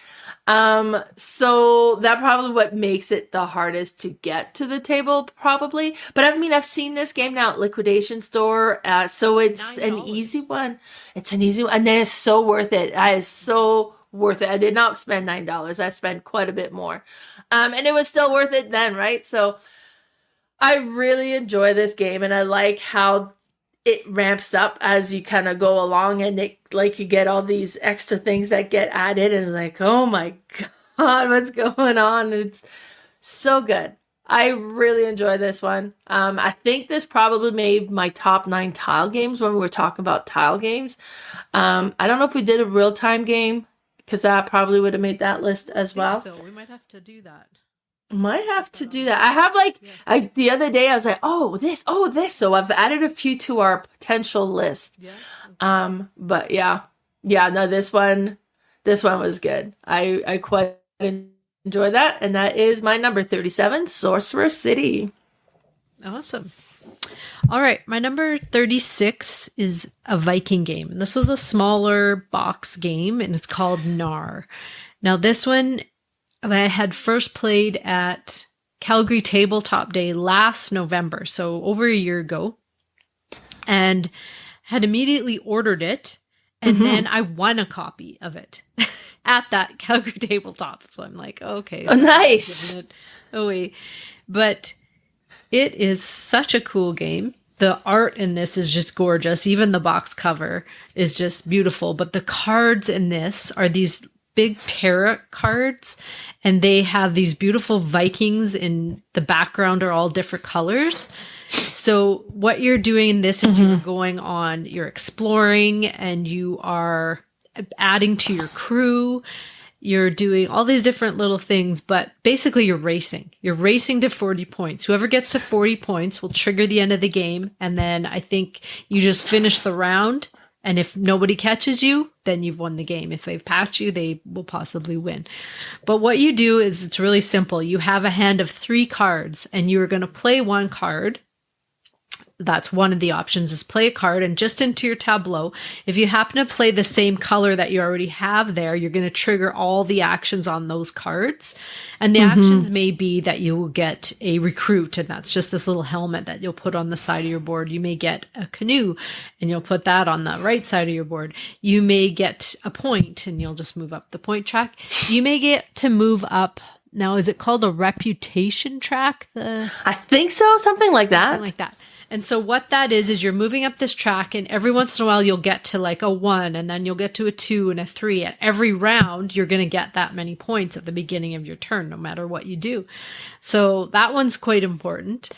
So that probably what makes it the hardest to get to the table, probably. But I mean, I've seen this game now at Liquidation Store, so it's $9. An easy one. It's an easy one, and then it's so worth it. It is so worth it. I did not spend $9. I spent quite a bit more. And it was still worth it then, right? So I really enjoy this game, and I like how it ramps up as you kind of go along, and it like you get all these extra things that get added, and it's like, oh my God, what's going on? It's so good. I really enjoy this one. I think this probably made my top 9 tile games when we were talking about tile games. I don't know if we did a real-time game, because that probably would have made that list as well. So we might have to do that. Might have to do that. I have like, the other day I was like, oh, this. So I've added a few to our potential list. Yeah. But yeah, no, this one was good. I quite enjoy that. And that is my number 37, Sorcerer City. Awesome. All right. My number 36 is a Viking game. And this is a smaller box game, and it's called Knarr. Now, this one I had first played at Calgary Tabletop Day last November, so over a year ago, and had immediately ordered it. And then I won a copy of it at that Calgary Tabletop. So I'm like, okay. So nice. It away. But it is such a cool game. The art in this is just gorgeous. Even the box cover is just beautiful. But the cards in this are these big tarot cards, and they have these beautiful Vikings in the background are all different colors. So what you're doing in this is you're exploring, and you are adding to your crew. You're doing all these different little things, but basically you're racing. You're racing to 40 points. Whoever gets to 40 points will trigger the end of the game. And then I think you just finish the round. And if nobody catches you, then you've won the game. If they've passed you, they will possibly win. But what you do is it's really simple. You have a hand of 3 cards, and you're going to play one card. That's one of the options, is play a card, and just into your tableau, if you happen to play the same color that you already have there, you're going to trigger all the actions on those cards. And the actions may be that you will get a recruit, and that's just this little helmet that you'll put on the side of your board. You may get a canoe, and you'll put that on the right side of your board. You may get a point, and you'll just move up the point track. You may get to move up. Now, is it called a reputation track? I think so. Something like that. Something like that. And so what that is you're moving up this track, and every once in a while you'll get to like a 1, and then you'll get to a 2 and a 3. At every round, you're going to get that many points at the beginning of your turn, no matter what you do. So that one's quite important.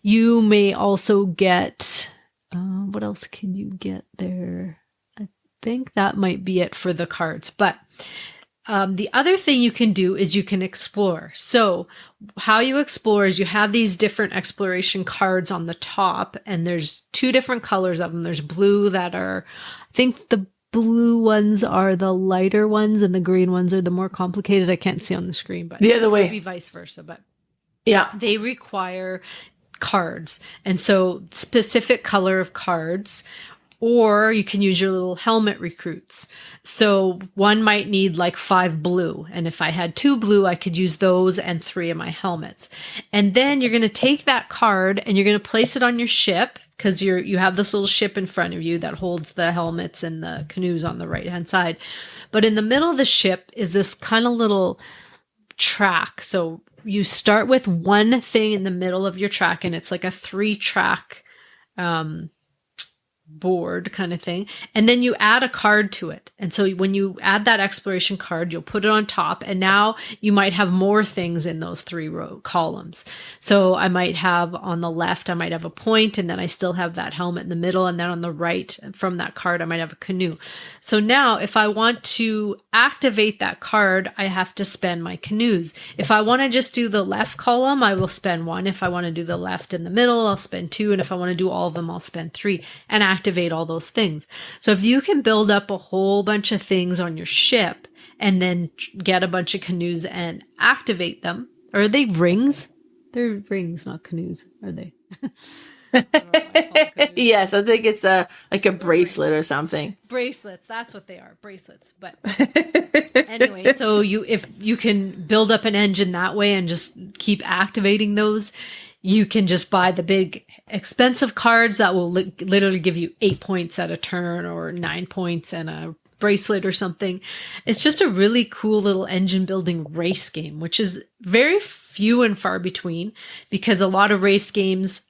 You may also get, what else can you get there? I think that might be it for the cards, but the other thing you can do is you can explore. So how you explore is you have these different exploration cards on the top, and there's 2 different colors of them. There's blue that are, I think the blue ones are the lighter ones and the green ones are the more complicated. I can't see on the screen, but the other way, maybe vice versa. But yeah, they require cards. And so specific color of cards, or you can use your little helmet recruits. So one might need like 5 blue. And if I had 2 blue, I could use those and 3 of my helmets. And then you're going to take that card and you're going to place it on your ship, because you have this little ship in front of you that holds the helmets and the canoes on the right-hand side. But in the middle of the ship is this kind of little track. So you start with one thing in the middle of your track, and it's like a 3-track board kind of thing, and then you add a card to it. And so when you add that exploration card, you'll put it on top, and now you might have more things in those 3 row columns. So I might have on the left, I might have a point, and then I still have that helmet in the middle, and then on the right from that card I might have a canoe. So now if I want to activate that card, I have to spend my canoes. If I want to just do the left column, I will spend 1. If I want to do the left in the middle, I'll spend 2, and if I want to do all of them, I'll spend 3, and activate all those things. So if you can build up a whole bunch of things on your ship and then get a bunch of canoes and activate them, are they rings? They're rings, not canoes, are they? Yes, I think it's like a bracelet or something. Bracelets, that's what they are, bracelets. But anyway, so if you can build up an engine that way and just keep activating those, you can just buy the big expensive cards that will literally give you 8 points at a turn, or 9 points and a bracelet or something. It's just a really cool little engine building race game, which is very few and far between, because a lot of race games,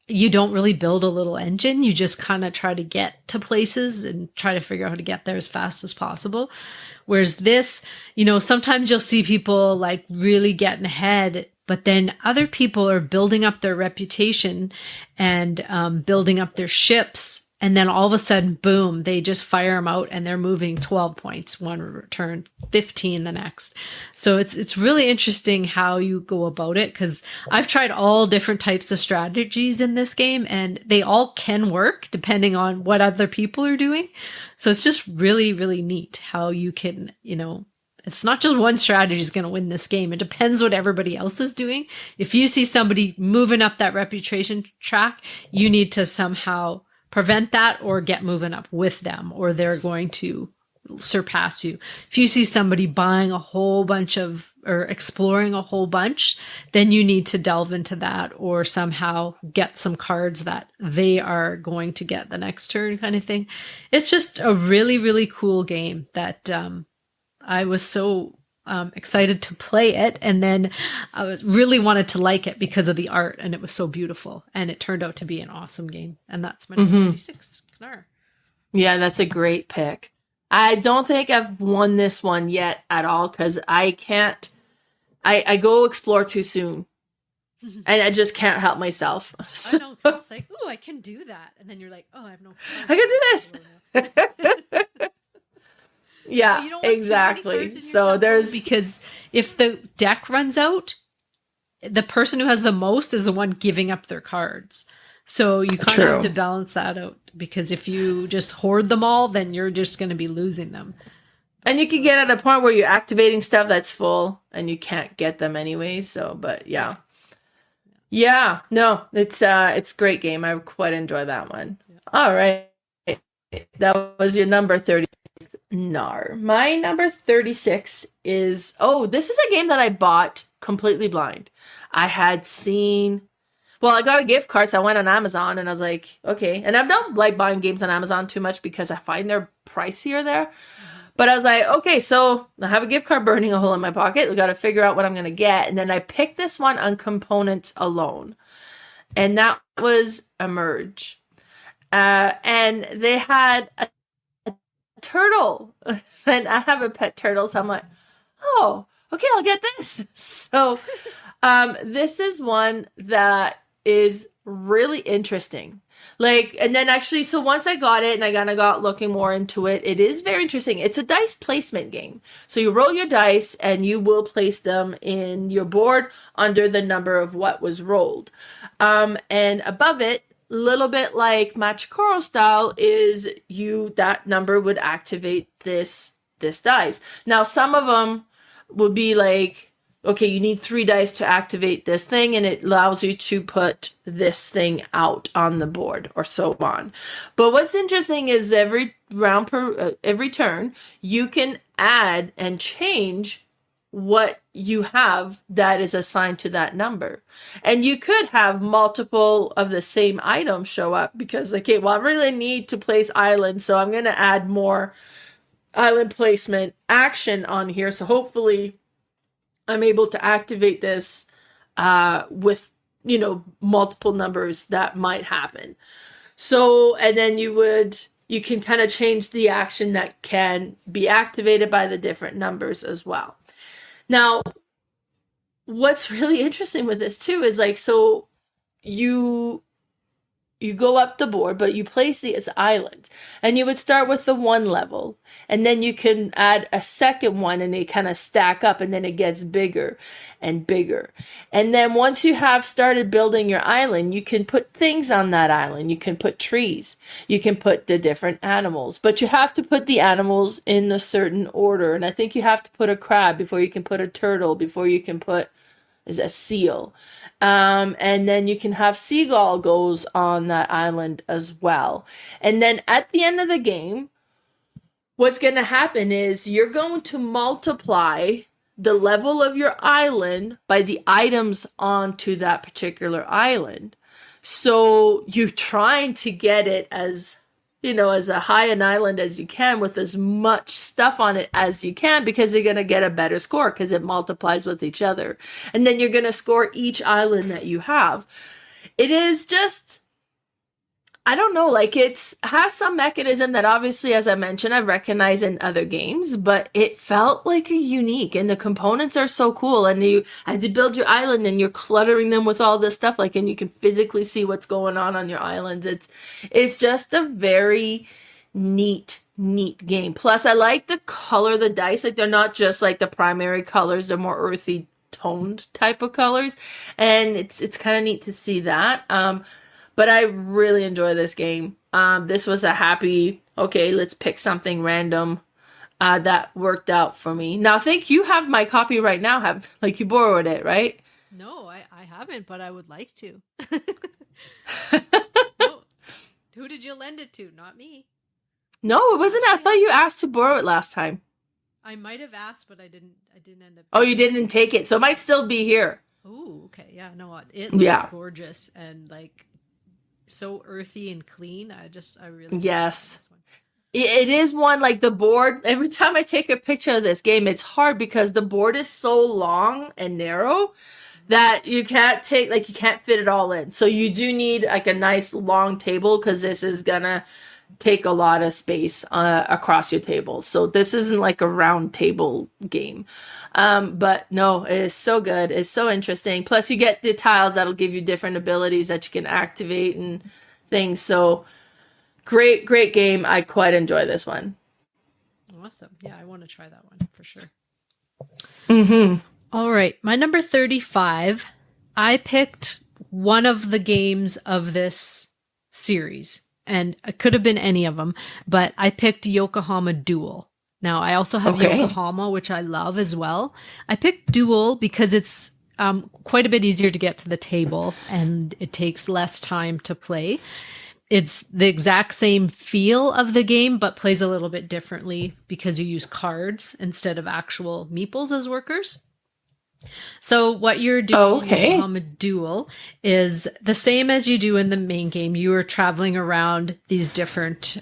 you don't really build a little engine. You just kind of try to get to places and try to figure out how to get there as fast as possible. Whereas this, sometimes you'll see people like really getting ahead, but then other people are building up their reputation and building up their ships. And then all of a sudden, boom, they just fire them out and they're moving 12 points one turn, 15 the next. So it's really interesting how you go about it, because I've tried all different types of strategies in this game and they all can work depending on what other people are doing. So it's just really, really neat how you can, it's not just one strategy is going to win this game. It depends what everybody else is doing. If you see somebody moving up that reputation track, you need to somehow prevent that or get moving up with them, or they're going to surpass you. If you see somebody buying a whole bunch or exploring a whole bunch, then you need to delve into that or somehow get some cards that they are going to get the next turn, kind of thing. It's just a really, really cool game that I was so excited to play it, and then I really wanted to like it because of the art, and it was so beautiful, and it turned out to be an awesome game. And that's my number 36, Knarr. Yeah, that's a great pick. I don't think I've won this one yet at all, because I can't. I go explore too soon, and I just can't help myself. I know, it's like, oh, I can do that, and then you're like, oh, I have no. I can do this. Yeah, exactly. So there's, because if the deck runs out, the person who has the most is the one giving up their cards. So you kind of have to balance that out, because if you just hoard them all, then you're just going to be losing them. And you can get at a point where you're activating stuff that's full and you can't get them anyway. So, but yeah. Yeah, no, it's a great game. I quite enjoy that one. Yeah. All right. That was your number 30. Knarr. My number 36 is, this is a game that I bought completely blind. I had seen, I got a gift card, so I went on Amazon and I was like, okay. And I don't like buying games on Amazon too much because I find they're pricier there. But I was like, okay, so I have a gift card burning a hole in my pocket. We got to figure out what I'm going to get. And then I picked this one on components alone. And that was Emerge. And they had a turtle, and I have a pet turtle, so I'm like, oh, okay, I'll get this. So this is one that is really interesting. And then actually, so once I got it and I kind of got looking more into it, it is very interesting. It's a dice placement game. So you roll your dice and you will place them in your board under the number of what was rolled. And above it, little bit like Match Coral style, is that number would activate this dice. Now, some of them would be like, okay, you need 3 dice to activate this thing, and it allows you to put this thing out on the board, or so on. But what's interesting is every turn, you can add and change what you have that is assigned to that number. And you could have multiple of the same item show up because, okay, I really need to place islands, so I'm going to add more island placement action on here. So hopefully I'm able to activate this with, multiple numbers that might happen. So, and then you can kind of change the action that can be activated by the different numbers as well. Now, what's really interesting with this too is so you go up the board, but you place these islands, and you would start with the 1 level, and then you can add a second one, and they kind of stack up, and then it gets bigger and bigger. And then once you have started building your island, you can put things on that island. You can put trees, you can put the different animals, but you have to put the animals in a certain order. And I think you have to put a crab before you can put a turtle, before you can put a seal. And then you can have seagull goes on that island as well. And then at the end of the game, what's going to happen is you're going to multiply the level of your island by the items onto that particular island. So you're trying to get it as as a high an island as you can with as much stuff on it as you can, because you're going to get a better score because it multiplies with each other. And then you're going to score each island that you have. It is just, I don't know, like it has some mechanism that obviously, as I mentioned, I've recognized in other games, but it felt like a unique, and the components are so cool, and you have to build your island and you're cluttering them with all this stuff, like, and you can physically see what's going on your islands. It's just a very neat game. Plus, I like the color of the dice. Like, they're not just like the primary colors, they're more earthy toned type of colors, and it's kind of neat to see that. But I really enjoy this game. This was a happy, okay, let's pick something random that worked out for me. Now, I think you have my copy right now. You borrowed it, right? No, I haven't, but I would like to. No. Who did you lend it to? Not me. No, it wasn't. I thought you asked to borrow it last time. I might have asked, but I didn't end up. Oh, you didn't take it, so it might still be here. Oh, okay. Yeah, no, it looks gorgeous and like so earthy and clean. I really yes. This one. It is one, like the board. Every time I take a picture of this game, it's hard because the board is so long and narrow that you can't fit it all in. So you do need like a nice long table, because this is gonna take a lot of space across your table. So this isn't like a round table game. But no, it is so good. It's so interesting. Plus you get the tiles that'll give you different abilities that you can activate and things. So great game. I quite enjoy this one. Awesome. Yeah, I want to try that one for sure. Mm-hmm. All right. My number 35, I picked one of the games of this series, and it could have been any of them, but I picked Yokohama Duel. Now, I also have Yokohama, which I love as well. I picked Duel because it's quite a bit easier to get to the table, and it takes less time to play. It's the exact same feel of the game, but plays a little bit differently because you use cards instead of actual meeples as workers. So what you're doing in Yokohama Duel is the same as you do in the main game. You are traveling around these different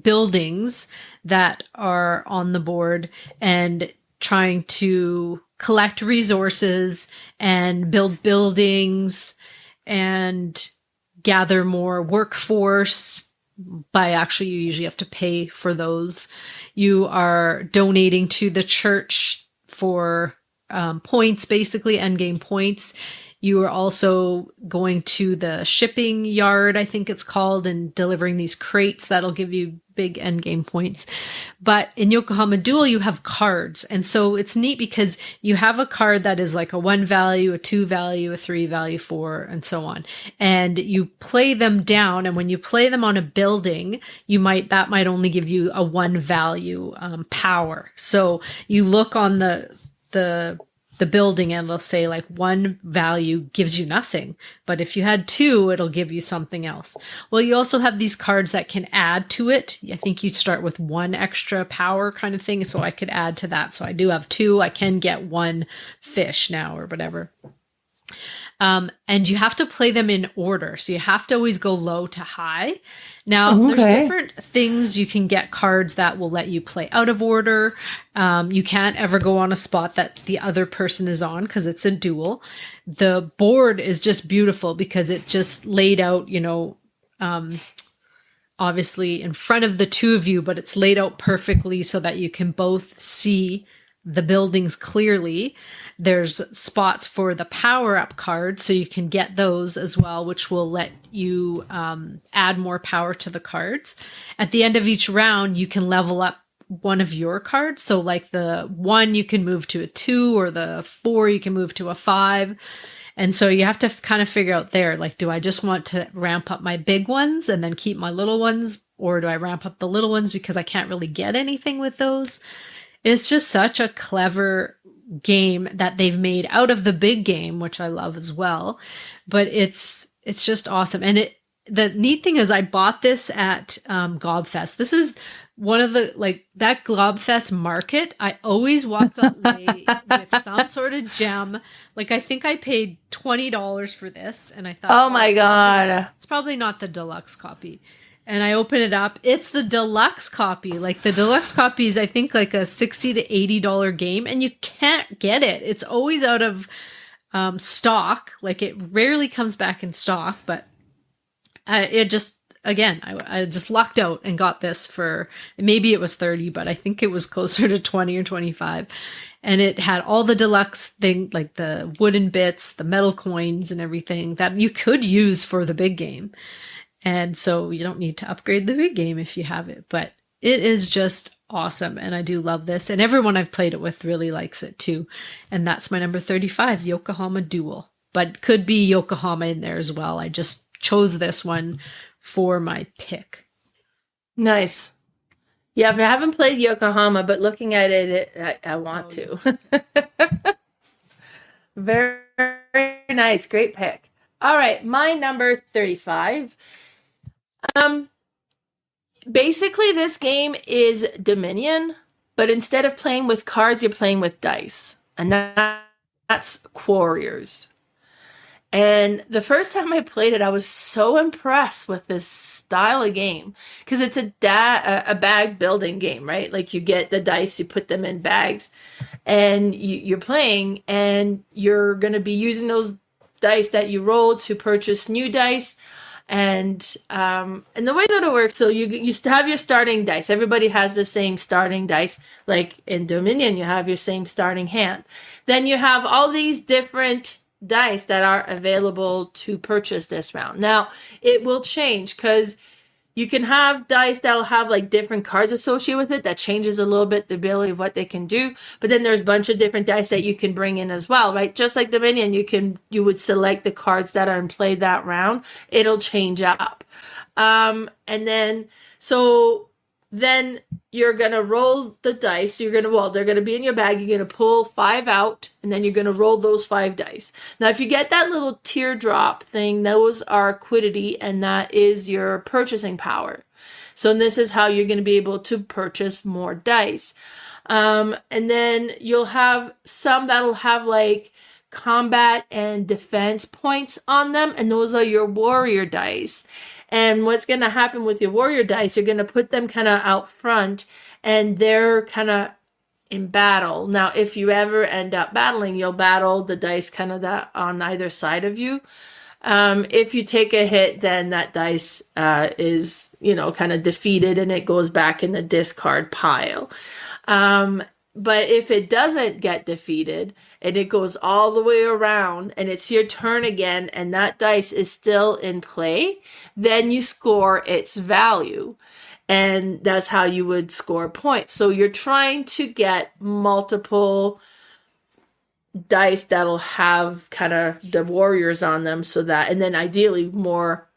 buildings that are on the board and trying to collect resources and build buildings and gather more workforce. You usually have to pay for those. You are donating to the church for points, basically endgame points. You are also going to the shipping yard, I think it's called, and delivering these crates that'll give you big endgame points. But in Yokohama Duel, you have cards. And so it's neat because you have a card that is like a 1 value, a 2 value, a 3 value, 4, and so on. And you play them down. And when you play them on a building, that might only give you a 1 value power. So you look on the building and it'll say like 1 value gives you nothing. But if you had 2, it'll give you something else. Well, you also have these cards that can add to it. I think you start with 1 extra power kind of thing. So I could add to that. So I do have 2. I can get 1 fish now or whatever. And you have to play them in order. So you have to always go low to high. Now, there's different things. You can get cards that will let you play out of order. You can't ever go on a spot that the other person is on because it's a duel. The board is just beautiful because it just laid out, obviously in front of the two of you, but it's laid out perfectly so that you can both see the buildings clearly. There's spots for the power-up cards, so you can get those as well, which will let you add more power to the cards. At the end of each round, you can level up one of your cards. So like the 1, you can move to a 2, or the 4, you can move to a 5. And so you have to kind of figure out there, like, do I just want to ramp up my big ones and then keep my little ones? Or do I ramp up the little ones because I can't really get anything with those? It's just such a clever game that they've made out of the big game, which I love as well. But it's just awesome. And the neat thing is I bought this at Gobfest. This is one of the, that Globfest market. I always walk that way with some sort of gem. I think I paid $20 for this, and I thought, oh my God, it's probably not the deluxe copy. and I open it up. It's the deluxe copy. Like the deluxe copy is, I think, like a $60 to $80 game, and you can't get it. It's always out of stock. Like it rarely comes back in stock, but it just, again, I just lucked out and got this for, maybe it was 30, but I think it was closer to 20 or 25. And it had all the deluxe thing, like the wooden bits, the metal coins and everything that you could use for the big game. And so you don't need to upgrade the big game if you have it, but it is just awesome. And I do love this. And everyone I've played it with really likes it too. And that's my number 35, Yokohama Duel, but could be Yokohama in there as well. I just chose this one for my pick. Nice. Yeah, I haven't played Yokohama, but looking at it, I want to. Very, very nice. Great pick. All right, my number 35. Basically, this game is Dominion, but instead of playing with cards, you're playing with dice. And that's Quarriors. And the first time I played it, I was so impressed with this style of game because it's a bag building game, right? Like you get the dice, you put them in bags, and you're playing, and you're going to be using those dice that you roll to purchase new dice. And the way that it works, so you have your starting dice. Everybody has the same starting dice. Like in Dominion, you have your same starting hand. Then you have all these different dice that are available to purchase this round. Now, it will change because you can have dice that'll have like different cards associated with it. That changes a little bit the ability of what they can do. But then there's a bunch of different dice that you can bring in as well, right? Just like Dominion, you would select the cards that are in play that round. It'll change up. And then you're going to roll the dice. They're going to be in your bag. You're going to pull 5 out, and then you're going to roll those 5 dice. Now, if you get that little teardrop thing, those are quiddity, and that is your purchasing power. So this is how you're going to be able to purchase more dice. And then you'll have some that'll have like combat and defense points on them, and those are your warrior dice. And what's going to happen with your warrior dice, you're going to put them kind of out front, and they're kind of in battle. Now, if you ever end up battling, you'll battle the dice kind of that on either side of you. If you take a hit, then that dice is, kind of defeated, and it goes back in the discard pile. But if it doesn't get defeated and it goes all the way around and it's your turn again and that dice is still in play, then you score its value. And that's how you would score points. So you're trying to get multiple dice that'll have kind of the warriors on them, so that, and then ideally more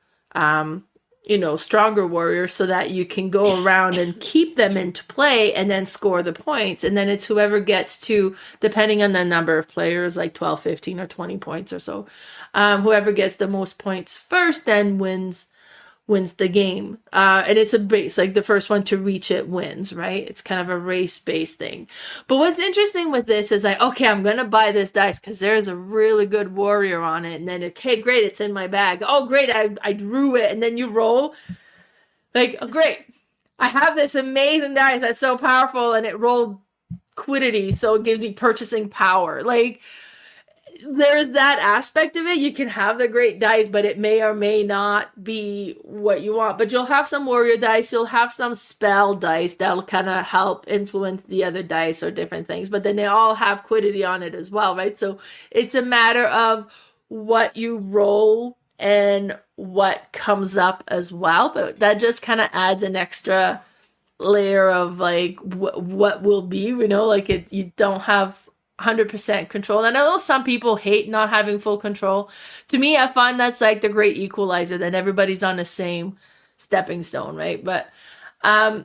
stronger warriors, so that you can go around and keep them into play and then score the points. And then it's whoever gets to, depending on the number of players, like 12, 15, or 20 points or so. Whoever gets the most points first then wins the game. And it's a base, like the first one to reach it wins, right? It's kind of a race-based thing. But what's interesting with this is like, okay, I'm going to buy this dice because there's a really good warrior on it. And then, okay, great, it's in my bag. Oh, great, I drew it. And then you roll. Like, oh, great, I have this amazing dice that's so powerful, and it rolled quiddity, so it gives me purchasing power. Like, there's that aspect of it. You can have the great dice, but it may or may not be what you want. But you'll have some warrior dice. You'll have some spell dice that'll kind of help influence the other dice or different things. But then they all have quiddity on it as well, right? So it's a matter of what you roll and what comes up as well. But that just kind of adds an extra layer of like what will be, like you don't have 100% control. And I know some people hate not having full control. To me, I find that's like the great equalizer, that everybody's on the same stepping stone, right? But I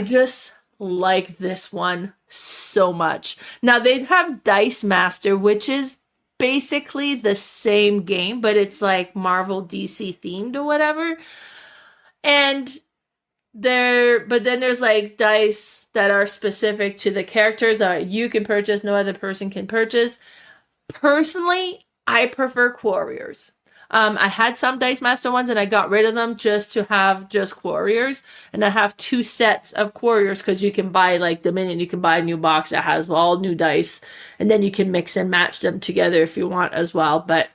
just like this one so much. Now, they have Dice Master, which is basically the same game, but it's like Marvel DC themed or whatever. But then there's like dice that are specific to the characters that you can purchase, no other person can purchase. Personally, I prefer Quarriors. I had some Dice Master ones and I got rid of them just to have just Quarriors. And I have 2 sets of Quarriors because you can buy like Dominion, you can buy a new box that has all new dice. And then you can mix and match them together if you want as well. But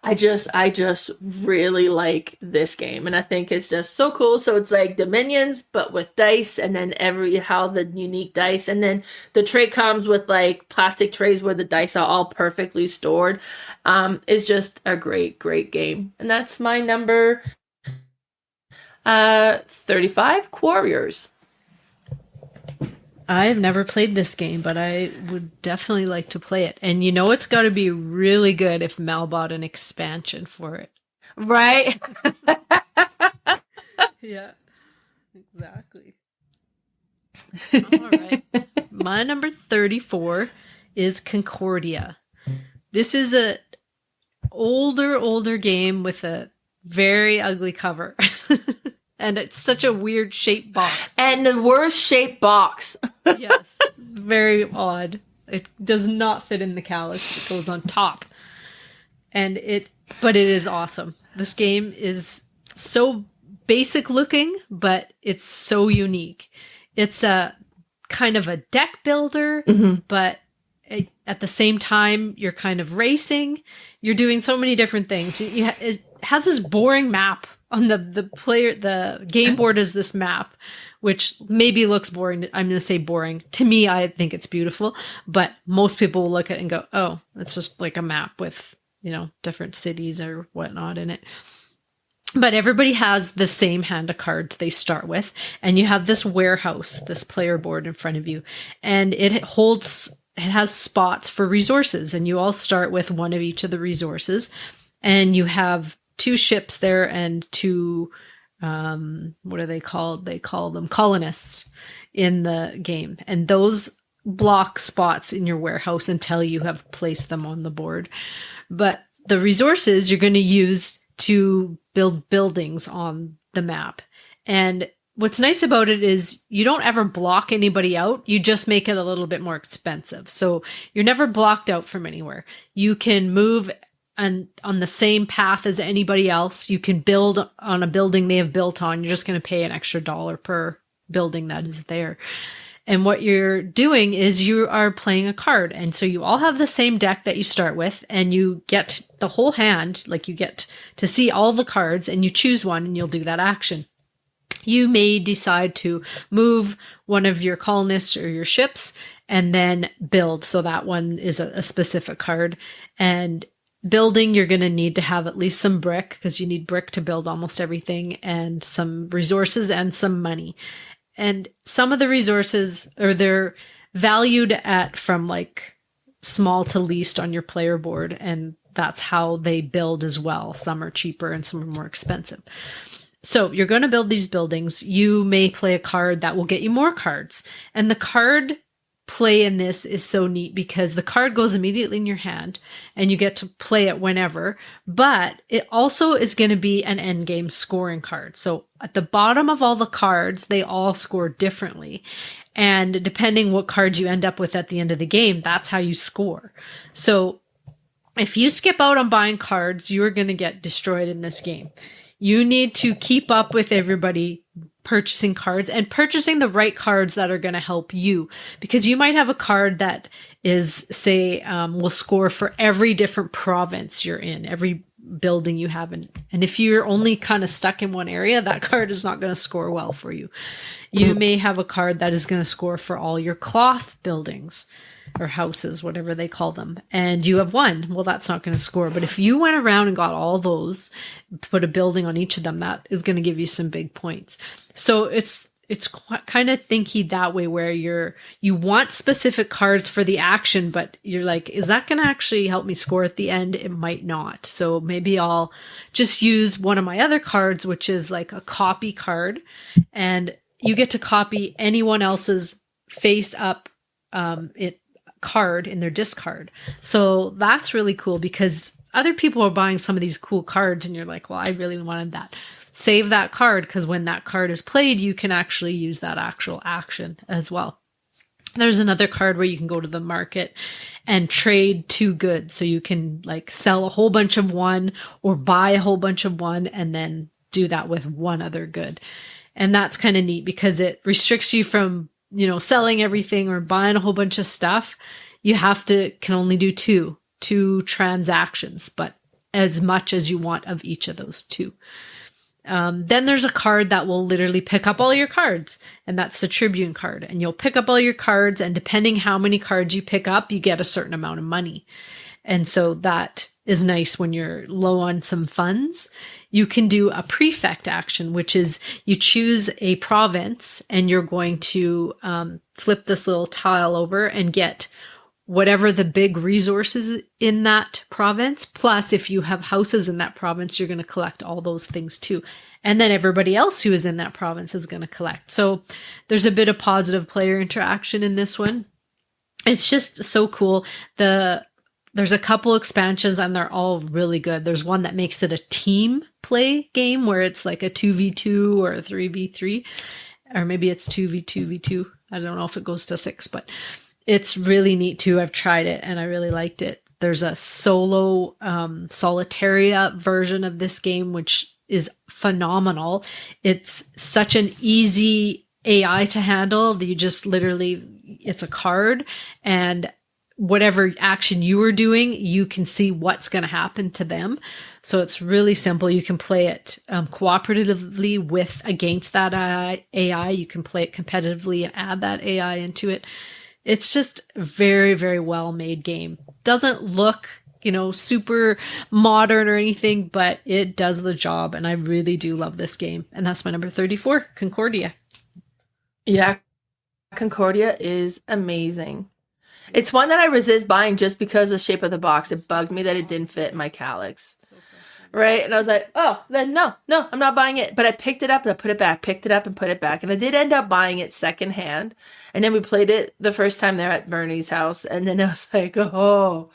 I just really like this game, and I think it's just so cool. So it's like Dominions, but with dice, and then how the unique dice, and then the tray comes with like plastic trays where the dice are all perfectly stored. It's just a great game, and that's my number 35, Quarriors. I've never played this game, but I would definitely like to play it. And you know it's got to be really good if Mel bought an expansion for it. Right? Yeah, exactly. All right. My number 34 is Concordia. This is a older game with a very ugly cover. And it's such a weird shaped box. And the worst shaped box. Yes. Very odd. It does not fit in the calyx. It goes on top. But it is awesome. This game is so basic looking, but it's so unique. It's a kind of a deck builder, but at the same time, you're kind of racing. You're doing so many different things. It has this boring map on the game board is this map, which maybe looks boring. I'm going to say boring. To me, I think it's beautiful, but most people will look at it and go, oh, it's just like a map with, different cities or whatnot in it. But everybody has the same hand of cards they start with. And you have this warehouse, this player board in front of you, and it has spots for resources, and you all start with one of each of the resources, and you have 2 ships there and 2 what are they called? They call them colonists in the game. And those block spots in your warehouse until you have placed them on the board. But the resources you're going to use to build buildings on the map. And what's nice about it is you don't ever block anybody out. You just make it a little bit more expensive. So you're never blocked out from anywhere. You can move and on the same path as anybody else. You can build on a building they have built on. You're just going to pay an extra $1 per building that is there. And what you're doing is you are playing a card. And so you all have the same deck that you start with, and you get the whole hand, like you get to see all the cards, and you choose one and you'll do that action. You may decide to move one of your colonists or your ships and then build. So that one is a specific card. And building, you're going to need to have at least some brick, because you need brick to build almost everything, and some resources and some money. And some of the resources, or they're valued at from like small to least on your player board, and that's how they build as well. Some are cheaper and some are more expensive. So you're going to build these buildings. You may play a card that will get you more cards. And the card play in this is so neat because the card goes immediately in your hand and you get to play it whenever, but it also is going to be an end game scoring card. So at the bottom of all the cards, they all score differently. And depending what cards you end up with at the end of the game, that's how you score. So if you skip out on buying cards, you're going to get destroyed in this game. You need to keep up with everybody purchasing cards and purchasing the right cards that are going to help you, because you might have a card that is, say, will score for every different province you're in, every building you have. And if you're only kind of stuck in one area, that card is not going to score well for you. You may have a card that is going to score for all your cloth buildings or houses, whatever they call them, and you have one. Well, that's not going to score. But if you went around and got all those, put a building on each of them, that is going to give you some big points. So it's kind of thinky that way, where you want specific cards for the action, but you're like, is that going to actually help me score at the end? It might not. So maybe I'll just use one of my other cards, which is like a copy card, and you get to copy anyone else's face up card in their discard. So that's really cool, because other people are buying some of these cool cards and you're like, well, I really wanted that. Save that card, because when that card is played, you can actually use that actual action as well. There's another card where you can go to the market and trade 2 goods. So you can like sell a whole bunch of one or buy a whole bunch of one and then do that with one other good. And that's kind of neat because it restricts you from, selling everything or buying a whole bunch of stuff. You can only do two transactions, but as much as you want of each of those 2. Then there's a card that will literally pick up all your cards, and that's the Tribune card. And you'll pick up all your cards, and depending how many cards you pick up, you get a certain amount of money. And so that is nice when you're low on some funds. You can do a prefect action, which is you choose a province, and you're going to flip this little tile over and get whatever the big resources in that province. Plus, if you have houses in that province, you're going to collect all those things too. And then everybody else who is in that province is going to collect. So there's a bit of positive player interaction in this one. It's just so cool. There's a couple expansions and they're all really good. There's one that makes it a team play game where it's like a 2v2 or a 3v3, or maybe it's 2v2v2. I don't know if it goes to 6, but it's really neat too. I've tried it and I really liked it. There's a solo Solitaria version of this game, which is phenomenal. It's such an easy AI to handle that you just literally, it's a card, and whatever action you are doing, you can see what's going to happen to them. So it's really simple. You can play it cooperatively against that AI. You can play it competitively and add that AI into it. It's just a very, very well made game. Doesn't look, super modern or anything, but it does the job. And I really do love this game. And that's my number 34, Concordia. Yeah, Concordia is amazing. It's one that I resist buying just because of the shape of the box. It bugged me that it didn't fit my Calyx. Right? And I was like, oh, then no, I'm not buying it. But I picked it up and I put it back, picked it up and put it back. And I did end up buying it secondhand. And then we played it the first time there at Bernie's house. And then I was like, oh,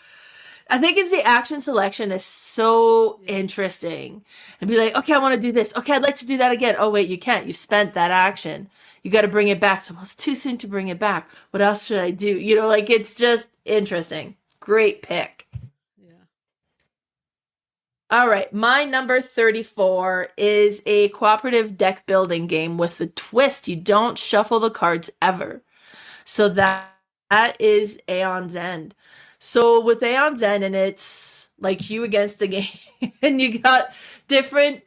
I think it's the action selection is so interesting. And be like, okay, I want to do this. Okay, I'd like to do that again. Oh, wait, you can't. You've spent that action. You got to bring it back. So it's too soon to bring it back. What else should I do? It's just interesting. Great pick. All right, my number 34 is a cooperative deck building game with the twist. You don't shuffle the cards ever. So that is Aeon's End. So with Aeon's End, and it's like you against the game, and you got different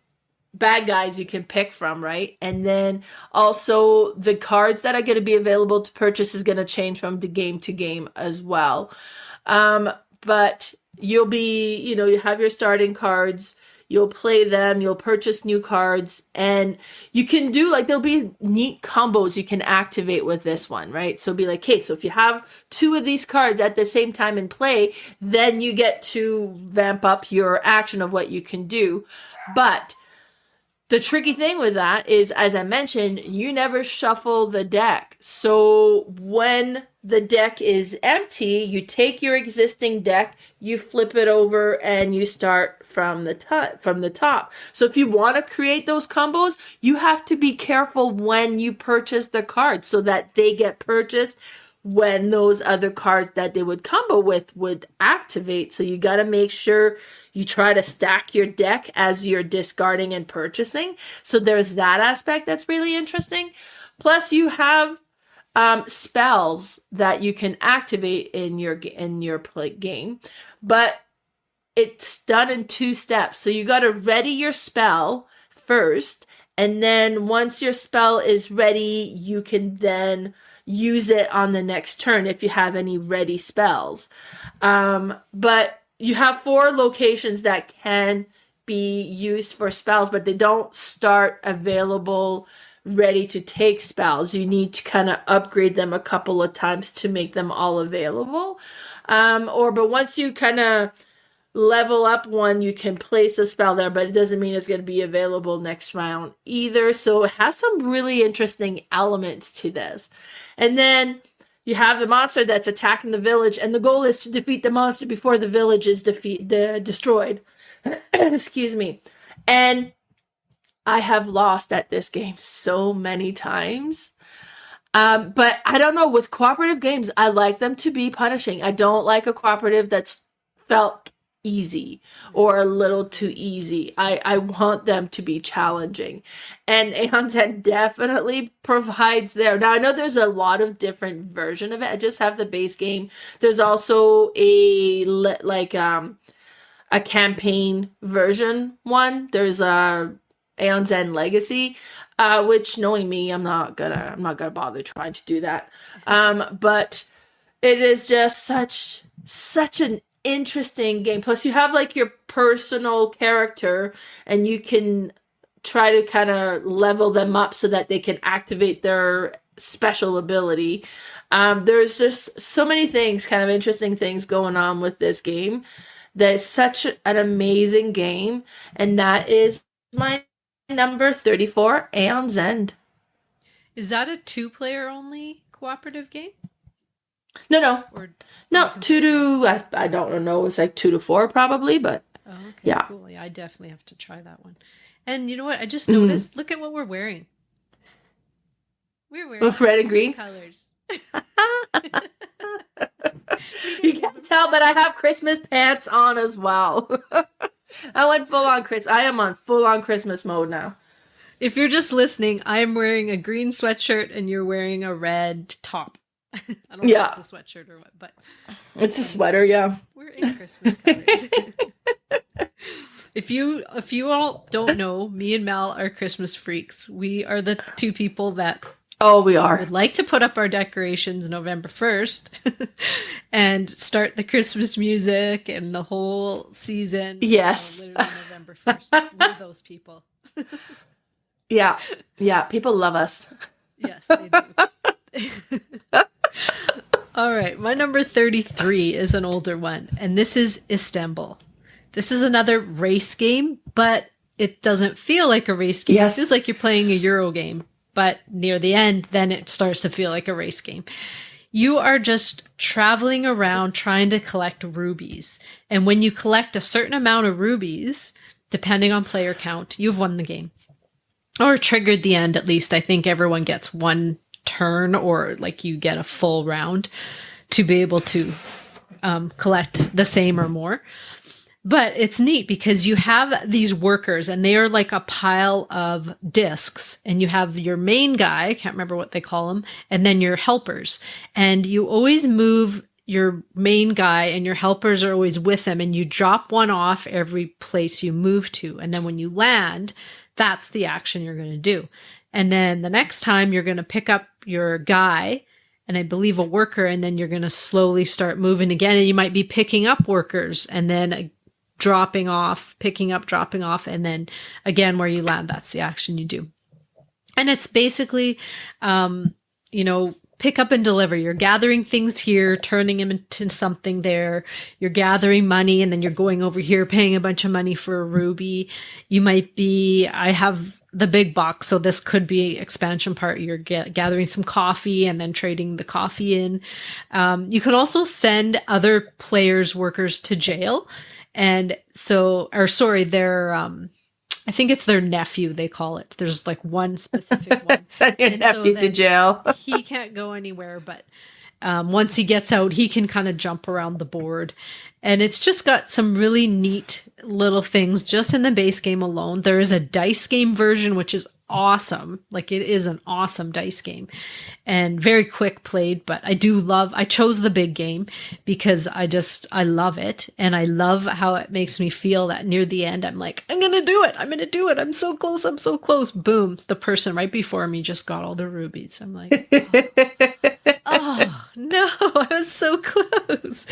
bad guys you can pick from, right? And then also the cards that are going to be available to purchase is going to change from the game to game as well. But you'll be, you have your starting cards, you'll play them, you'll purchase new cards, and you can do, there'll be neat combos you can activate with this one, right? So be like, hey, so if you have 2 of these cards at the same time in play, then you get to vamp up your action of what you can do. But the tricky thing with that is, as I mentioned, you never shuffle the deck. So when the deck is empty, you take your existing deck, you flip it over, and you start from the top. So if you want to create those combos, you have to be careful when you purchase the cards so that they get purchased when those other cards that they would combo with would activate. So you got to make sure you try to stack your deck as you're discarding and purchasing. So there's that aspect that's really interesting. Plus you have spells that you can activate in your game, but it's done in 2 steps. So you got to ready your spell first, and then once your spell is ready, you can then use it on the next turn if you have any ready spells. But you have 4 locations that can be used for spells, but they don't start available ready to take spells. You need to kind of upgrade them a couple of times to make them all available. But once you kind of level up one, you can place a spell there, but it doesn't mean it's going to be available next round either. So it has some really interesting elements to this. And then you have the monster that's attacking the village, and the goal is to defeat the monster before the village is destroyed. Excuse me. And I have lost at this game so many times. But I don't know, with cooperative games, I like them to be punishing. I don't like a cooperative that's felt easy or a little too easy. I want them to be challenging. And Aeon 10 definitely provides there. Now I know there's a lot of different version of it. I just have the base game. There's also a campaign version one. There's a Aeon Zen Legacy, which, knowing me, I'm not gonna bother trying to do that. But it is just such an interesting game. Plus, you have like your personal character, and you can try to kind of level them up so that they can activate their special ability. There's just so many things, kind of interesting things going on with this game. That's such an amazing game, and that is my number 34, Aeon's End. Is that a 2-player only cooperative game? No. Or No, 2 to, I don't know, it's like 2 to 4 probably, but oh, okay, yeah. Cool. Yeah, I definitely have to try that one. And you know what? I just noticed, look at what we're wearing. We're wearing with red and green colors. You can't tell, but I have Christmas pants on as well. I went full on Christmas. I am on full on Christmas mode now. If you're just listening, I am wearing a green sweatshirt and you're wearing a red top. I don't know if it's a sweatshirt or what, but it's a sweater, yeah. We're in Christmas colors. If you all don't know, me and Mal are Christmas freaks. We are the two people that we are. Would like to put up our decorations November 1st and start the Christmas music and the whole season. Yes. Literally November 1st. We're those people. Yeah. People love us. Yes, they do. All right. My number 33 is an older one, and this is Istanbul. This is another race game, but it doesn't feel like a race game. Yes. It feels like you're playing a Euro game. But near the end, then it starts to feel like a race game. You are just traveling around trying to collect rubies. And when you collect a certain amount of rubies, depending on player count, you've won the game. Or triggered the end, at least. I think everyone gets one turn, or like you get a full round to be able to collect the same or more. But it's neat because you have these workers and they are like a pile of discs, and you have your main guy, I can't remember what they call him, and then your helpers. And you always move your main guy and your helpers are always with him, and you drop one off every place you move to. And then when you land, that's the action you're going to do. And then the next time you're going to pick up your guy and I believe a worker, and then you're going to slowly start moving again. And you might be picking up workers and then dropping off, picking up, dropping off, and then again where you land, that's the action you do. And it's basically, pick up and deliver. You're gathering things here, turning them into something there. You're gathering money, and then you're going over here, paying a bunch of money for a ruby. You might be, I have the big box, so this could be expansion part. You're gathering some coffee and then trading the coffee in. You could also send other players' workers to jail. And so, they're, I think it's their nephew, they call it. There's like one specific one. Send your nephew to jail. He can't go anywhere, but once he gets out, he can kind of jump around the board. And it's just got some really neat little things just in the base game alone. There is a dice game version, which is awesome. Like, it is an awesome dice game and very quick played, but I chose the big game because I love it. And I love how it makes me feel that near the end, I'm like, I'm going to do it. I'm so close. I'm so close. Boom. The person right before me just got all the rubies. I'm like, oh no, I was so close.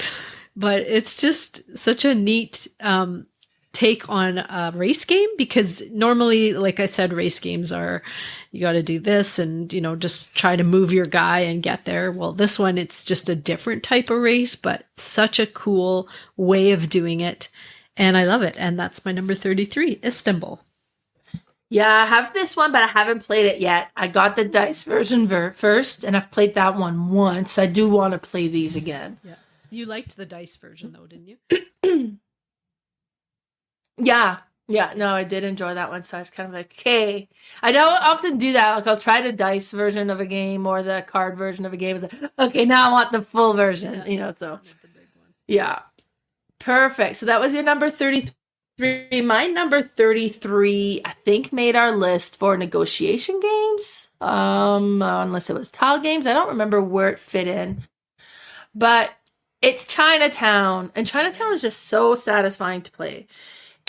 But it's just such a neat, take on a race game, because normally, like I said, race games are, you got to do this and, just try to move your guy and get there. Well, this one, it's just a different type of race, but such a cool way of doing it. And I love it. And that's my number 33, Istanbul. Yeah, I have this one, but I haven't played it yet. I got the dice version first, and I've played that one once. I do want to play these again. Yeah. You liked the dice version though, didn't you? Yeah. Yeah, no, I did enjoy that one. So I was kind of like, okay. I don't often do that. Like I'll try the dice version of a game or the card version of a game. It's like, okay, now I want the full version, so yeah. Perfect. So that was your number 33. My number 33, I think, made our list for negotiation games. Unless it was tile games. I don't remember where it fit in. But it's Chinatown. And Chinatown is just so satisfying to play.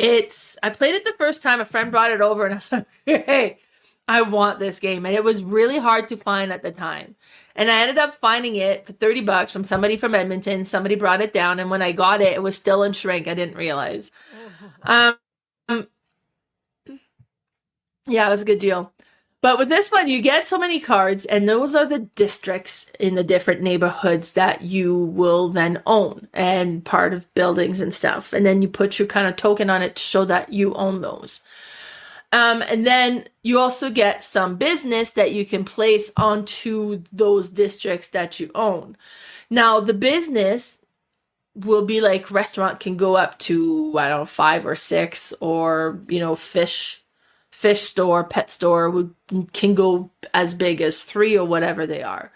I played it the first time, a friend brought it over and I was like, hey, I want this game. And it was really hard to find at the time. And I ended up finding it for $30 from somebody from Edmonton. Somebody brought it down. And when I got it, it was still in shrink. I didn't realize. Yeah, it was a good deal. But with this one, you get so many cards, and those are the districts in the different neighborhoods that you will then own and part of buildings and stuff. And then you put your kind of token on it to show that you own those. And then you also get some business that you can place onto those districts that you own. Now, the business will be like restaurant can go up to, I don't know, 5 or 6, or, fish store, pet store can go as big as 3 or whatever they are.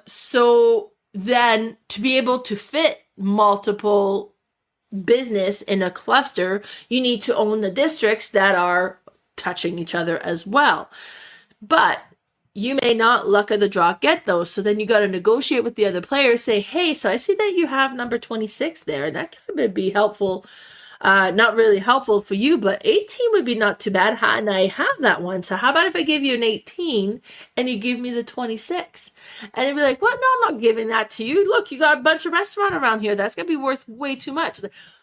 So then to be able to fit multiple business in a cluster, you need to own the districts that are touching each other as well. But you may not, luck of the draw, get those. So then you got to negotiate with the other players, say, hey, so I see that you have number 26 there, and that could be helpful. Not really helpful for you, but 18 would be not too bad. And I have that one. So how about if I give you an 18 and you give me the 26? And they'd be like, what? No, I'm not giving that to you. Look, you got a bunch of restaurant around here. That's going to be worth way too much.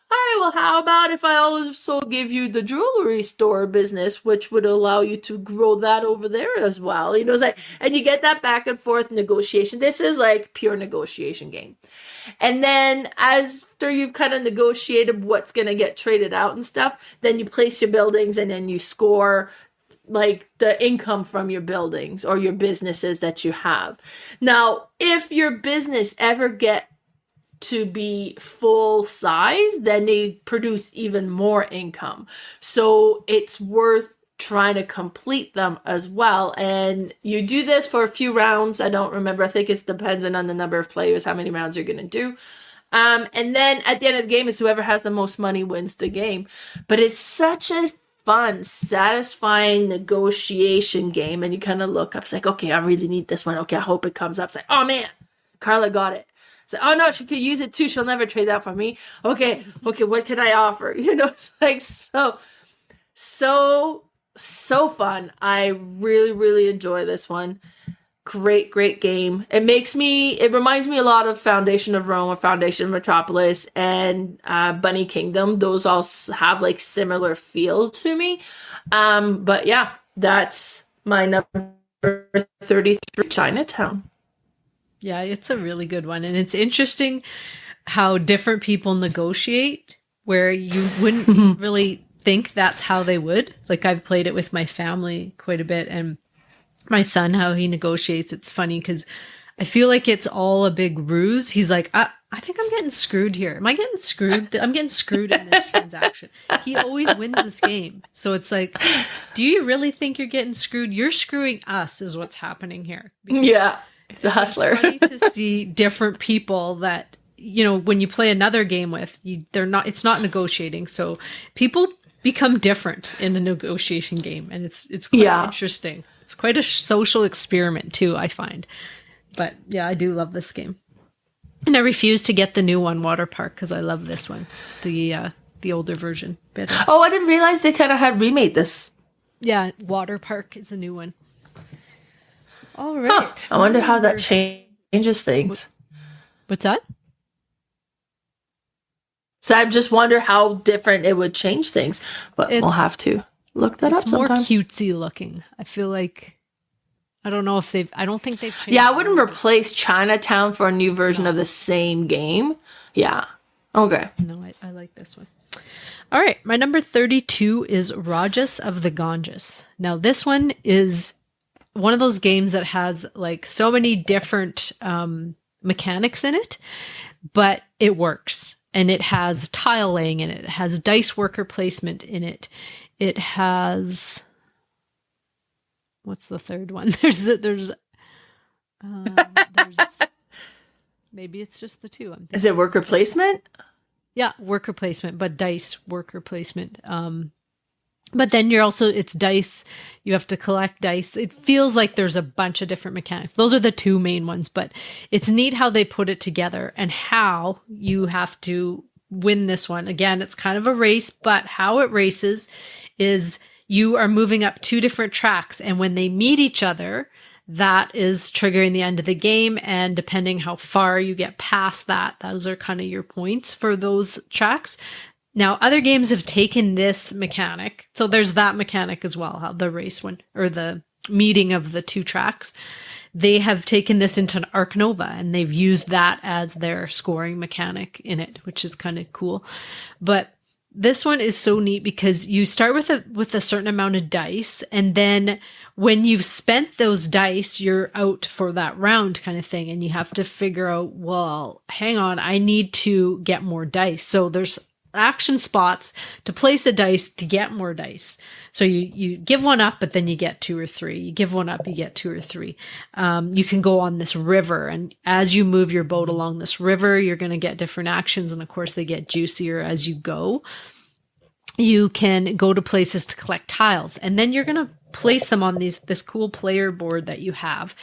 All right, well, how about if I also give you the jewelry store business, which would allow you to grow that over there as well? It's like, and you get that back and forth negotiation. This is like pure negotiation game. And then after you've kind of negotiated what's going to get traded out and stuff, then you place your buildings and then you score like the income from your buildings or your businesses that you have. Now, if your business ever get to be full size, then they produce even more income. So it's worth trying to complete them as well. And you do this for a few rounds. I don't remember. I think it's dependent on the number of players, how many rounds you're going to do. And then at the end of the game is whoever has the most money wins the game. But it's such a fun, satisfying negotiation game. And you kind of look up, it's like, okay, I really need this one. Okay, I hope it comes up. It's like, oh man, Carla got it. So, oh no, she could use it too. She'll never trade that for me. Okay, what can I offer? It's like so fun. I really, really enjoy this one. Great game. It reminds me a lot of Foundation of Rome or Foundation of Metropolis and Bunny Kingdom. Those all have like similar feel to me. But yeah, that's my number 33, Chinatown. Yeah, it's a really good one. And it's interesting how different people negotiate, where you wouldn't really think that's how they would. Like, I've played it with my family quite a bit, and my son, how he negotiates, it's funny because I feel like it's all a big ruse. He's like, I think I'm getting screwed here. Am I getting screwed? I'm getting screwed in this transaction. He always wins this game. So it's like, do you really think you're getting screwed? You're screwing us is what's happening here. Yeah. He's a hustler. It's funny to see different people that, when you play another game with, it's not negotiating. So people become different in a negotiation game. And it's quite interesting. It's quite a social experiment too, I find. But yeah, I do love this game. And I refuse to get the new one, Water Park, because I love this one. The older version better. Oh, I didn't realize they kind of had remade this. Yeah, Water Park is the new one. All right. I wonder how that changes things. What's that? So I just wonder how different it would change things. But we'll have to look that up sometime. It's more cutesy looking. I feel like, I don't think they've changed. Yeah, I wouldn't replace Chinatown for a new version of the same game. Yeah. Okay. No, I like this one. All right. My number 32 is Rajas of the Ganges. Now, this one is one of those games that has like so many different mechanics in it, but it works. and it has tile laying in it. It has dice worker placement in it. It has, what's the third one? There's maybe it's just the two. Is it worker placement? Yeah, worker placement, but dice worker placement. But then it's dice. You have to collect dice. It feels like there's a bunch of different mechanics. Those are the two main ones, but it's neat how they put it together and how you have to win this one. Again, it's kind of a race, but how it races is you are moving up two different tracks, and when they meet each other, that is triggering the end of the game. And depending how far you get past that, those are kind of your points for those tracks. Now, other games have taken this mechanic. So there's that mechanic as well, how the race one, or the meeting of the two tracks. They have taken this into an Arc Nova, and they've used that as their scoring mechanic in it, which is kind of cool. But this one is so neat because you start with a certain amount of dice, and then when you've spent those dice, you're out for that round kind of thing, and you have to figure out, well, hang on, I need to get more dice. So there's action spots to place a dice to get more dice. So you give one up, but then you get two or three. You give one up, you get two or three. You can go on this river, and as you move your boat along this river, you're going to get different actions, and of course they get juicier as you go. You can go to places to collect tiles, and then you're going to place them on this cool player board that you have.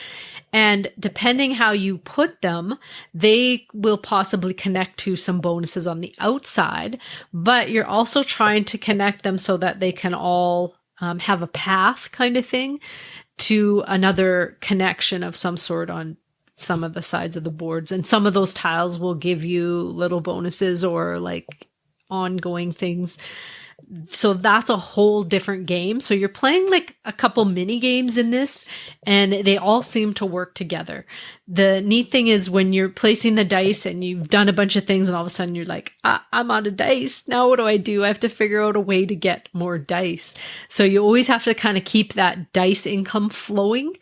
And depending how you put them, they will possibly connect to some bonuses on the outside, but you're also trying to connect them so that they can all have a path kind of thing to another connection of some sort on some of the sides of the boards. And some of those tiles will give you little bonuses or like ongoing things. So that's a whole different game. So you're playing like a couple mini games in this, and they all seem to work together. The neat thing is when you're placing the dice and you've done a bunch of things, and all of a sudden you're like, I'm out of dice. Now what do? I have to figure out a way to get more dice. So you always have to kind of keep that dice income flowing.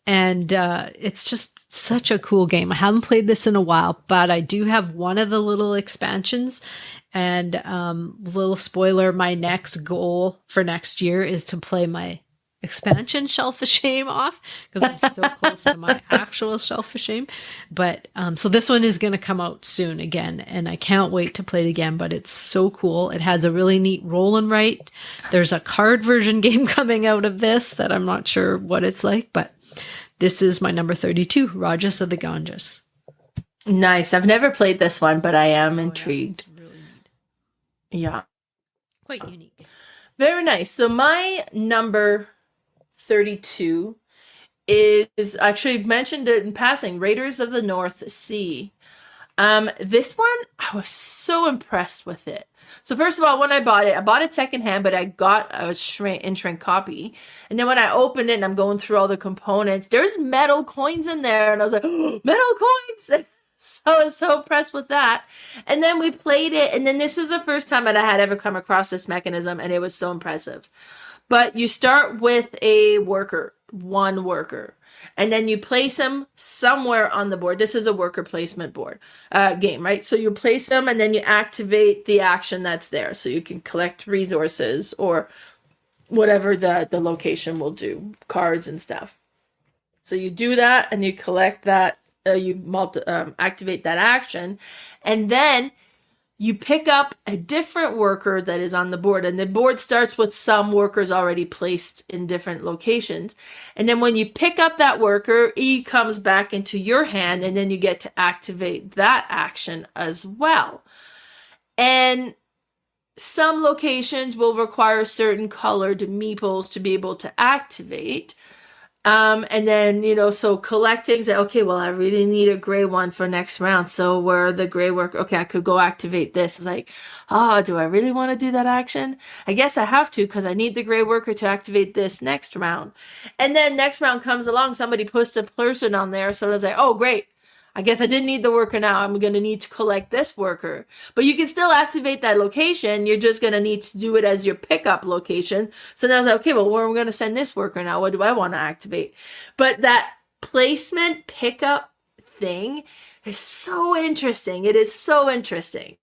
And it's just such a cool game. I haven't played this in a while, but I do have one of the little expansions. And little spoiler, my next goal for next year is to play my expansion Shelf of Shame off, because I'm so close to my actual Shelf of Shame. But so this one is going to come out soon again, and I can't wait to play it again, but it's so cool. It has a really neat roll and write. There's a card version game coming out of this that I'm not sure what it's like, but this is my number 32, Rajas of the Ganges. Nice. I've never played this one, but I am intrigued. Yeah. Quite unique. Very nice. So my number 32 is actually mentioned it in passing, Raiders of the North Sea. This one, I was so impressed with it. So first of all, when I bought it secondhand, but I got a shrink copy. And then when I opened it and I'm going through all the components, there's metal coins in there. And I was like, oh, metal coins! So I was so impressed with that. And then we played it. And then this is the first time that I had ever come across this mechanism. And it was so impressive. But you start with one worker. And then you place them somewhere on the board. This is a worker placement board game, right? So you place them and then you activate the action that's there. So you can collect resources or whatever the location will do, cards and stuff. So you do that and you collect that. Activate that action, and then you pick up a different worker that is on the board, and the board starts with some workers already placed in different locations. And then when you pick up that worker, he comes back into your hand, and then you get to activate that action as well. And some locations will require certain colored meeples to be able to activate. And then, so collecting, say, okay, well, I really need a gray one for next round. So where the gray work, okay, I could go activate this. It's like, do I really want to do that action? I guess I have to, because I need the gray worker to activate this next round. And then next round comes along, somebody puts a person on there. So it's like, oh, great. I guess I didn't need the worker now. I'm going to need to collect this worker. But you can still activate that location. You're just going to need to do it as your pickup location. So now I was like, okay, well, where am I going to send this worker now? What do I want to activate? But that placement pickup thing is so interesting. It is so interesting.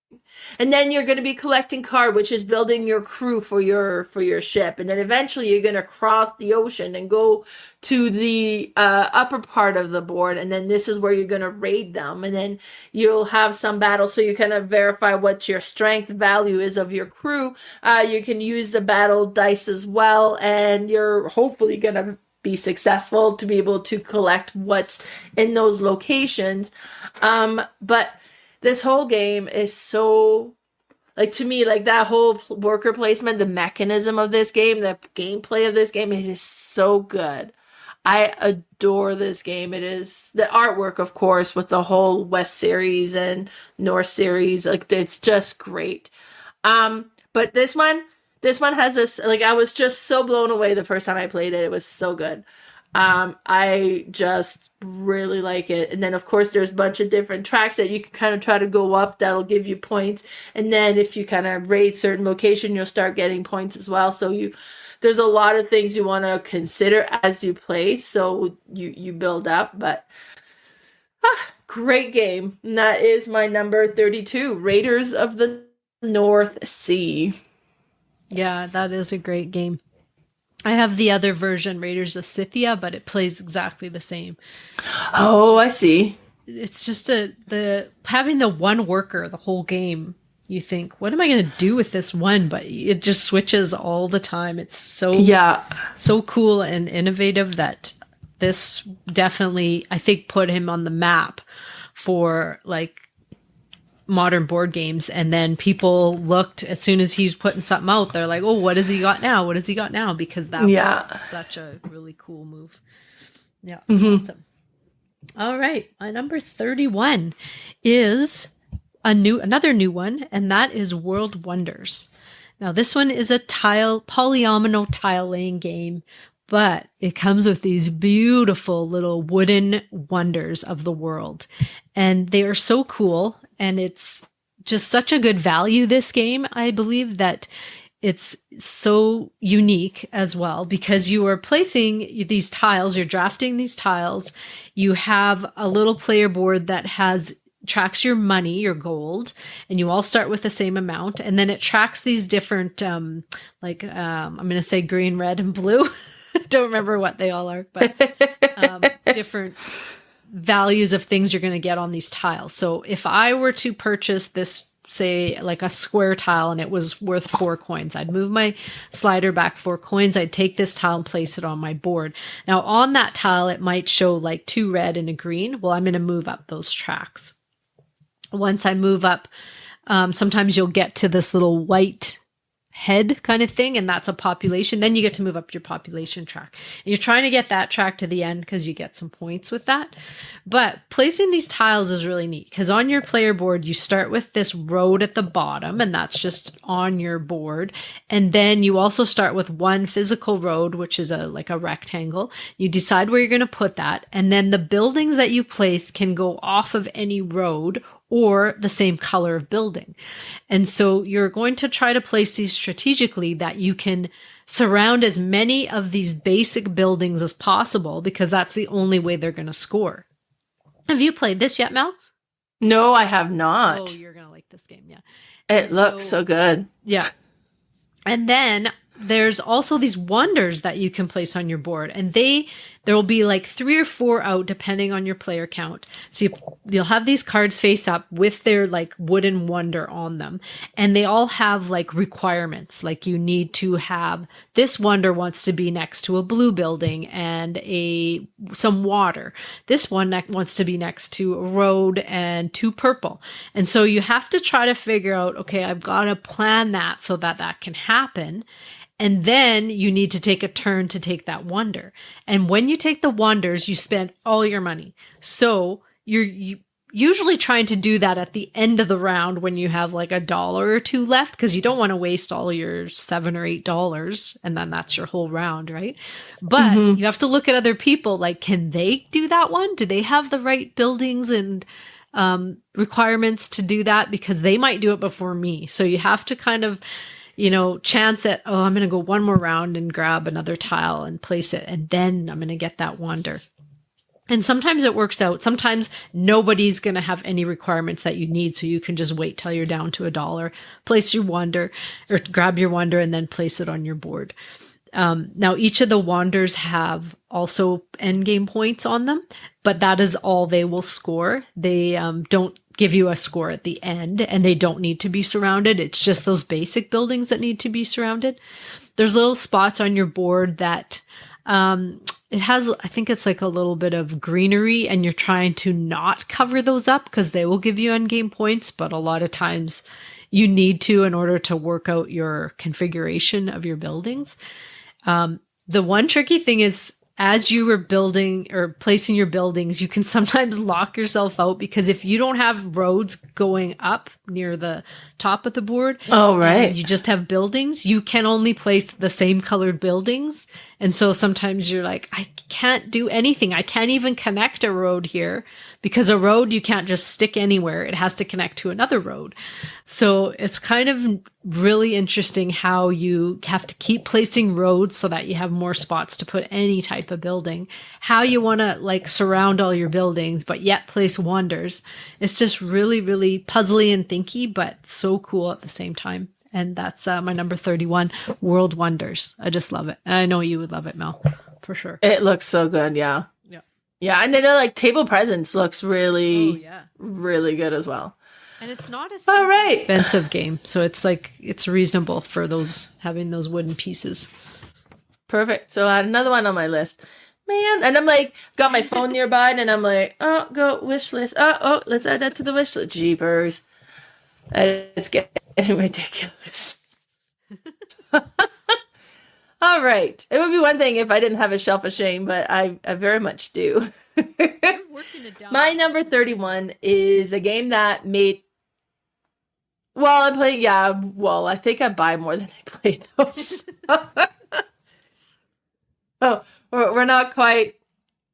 And then you're going to be collecting card, which is building your crew for your ship. And then eventually you're going to cross the ocean and go to the upper part of the board. And then this is where you're going to raid them. And then you'll have some battles, so you kind of verify what your strength value is of your crew. You can use the battle dice as well, and you're hopefully going to be successful to be able to collect what's in those locations. But this whole game is so, like, to me, like, that whole worker placement, the mechanism of this game, the gameplay of this game, it is so good. I adore this game. It is the artwork, of course, with the whole West series and North series. Like, it's just great. But this one has this, like, I was just so blown away the first time I played it. It was so good. I just really like it. And then, of course, there's a bunch of different tracks that you can kind of try to go up that'll give you points. And then if you kind of raid certain location, you'll start getting points as well. So there's a lot of things you want to consider as you play. So you build up, but great game. And that is my number 32, Raiders of the North Sea. Yeah, that is a great game. I have the other version, Raiders of Scythia, but it plays exactly the same. Oh, I see. It's just having the one worker the whole game. You think, what am I going to do with this one? But it just switches all the time. It's so cool and innovative that this definitely, I think, put him on the map for like modern board games. And then people looked, as soon as he was putting something out, they're like, oh, what has he got now? What has he got now? Because that was such a really cool move. Yeah. Awesome. All right. My number 31 is another new one, and that is World Wonders. Now, this one is a polyomino tile laying game, but it comes with these beautiful little wooden wonders of the world. And they are so cool. And it's just such a good value, this game. I believe that it's so unique as well because you are placing these tiles, you're drafting these tiles. You have a little player board that tracks your money, your gold, and you all start with the same amount. And then it tracks these different, I'm going to say green, red, and blue. Don't remember what they all are, but different values of things you're going to get on these tiles. So if I were to purchase this, say like a square tile, and it was worth 4 coins, I'd move my slider back 4 coins. I'd take this tile and place it on my board. Now on that tile, it might show like 2 red and a green. Well, I'm going to move up those tracks. Once I move up, sometimes you'll get to this little white head kind of thing, and that's a population. Then you get to move up your population track. And you're trying to get that track to the end because you get some points with that. But placing these tiles is really neat because on your player board, you start with this road at the bottom, and that's just on your board. And then you also start with one physical road, which is like a rectangle. You decide where you're going to put that. And then the buildings that you place can go off of any road or the same color of building. And so you're going to try to place these strategically that you can surround as many of these basic buildings as possible because that's the only way they're going to score. Have you played this yet, Mel? No, I have not. Oh, you're going to like this game. Yeah. It looks so good. Yeah. And then there's also these wonders that you can place on your board, and there will be like 3 or 4 out depending on your player count. So you'll have these cards face up with their like wooden wonder on them, and they all have like requirements. Like you need to have this wonder wants to be next to a blue building and some water. This one wants to be next to a road and 2 purple. And so you have to try to figure out, okay, I've got to plan that so that can happen. And then you need to take a turn to take that wonder. And when you take the wonders, you spend all your money. So you're usually trying to do that at the end of the round when you have like $1 or $2 left, because you don't want to waste all your $7 or $8, and then that's your whole round, right? But you have to look at other people. Like, can they do that one? Do they have the right buildings and requirements to do that? Because they might do it before me. So you have to kind of chance it. Oh, I'm going to go one more round and grab another tile and place it. And then I'm going to get that wonder. And sometimes it works out. Sometimes nobody's going to have any requirements that you need. So you can just wait till you're down to $1, place your wonder, or grab your wonder and then place it on your board. Now, each of the wanders have also endgame points on them, but that is all they will score. They don't give you a score at the end, and they don't need to be surrounded. It's just those basic buildings that need to be surrounded. There's little spots on your board that it has, I think it's like a little bit of greenery, and you're trying to not cover those up because they will give you endgame points, but a lot of times you need to in order to work out your configuration of your buildings. The one tricky thing is, as you were building or placing your buildings, you can sometimes lock yourself out, because if you don't have roads going up near the top of the board, oh right, and you just have buildings, you can only place the same colored buildings. And so sometimes you're like, I can't do anything. I can't even connect a road here, because a road you can't just stick anywhere. It has to connect to another road. So it's kind of really interesting how you have to keep placing roads so that you have more spots to put any type of building, how you want to like surround all your buildings, but yet place wonders. It's just really, really puzzly and thinky, but so cool at the same time. And that's my number 31, World Wonders. I just love it. And I know you would love it, Mel, for sure. It looks so good. Yeah. Yeah. And then like table presence looks really, really good as well. And it's not a expensive game. So it's like, it's reasonable for those having those wooden pieces. Perfect. So I had another one on my list. Man. And I'm like, got my phone nearby and I'm like, oh, go wish list. Oh, let's add that to the wish list. Jeepers. It's getting ridiculous. All right. It would be one thing if I didn't have a shelf of shame, but I very much do. My number 31 is a game that made... Well, I play... Yeah, well, I think I buy more than I play those. Oh, we're not quite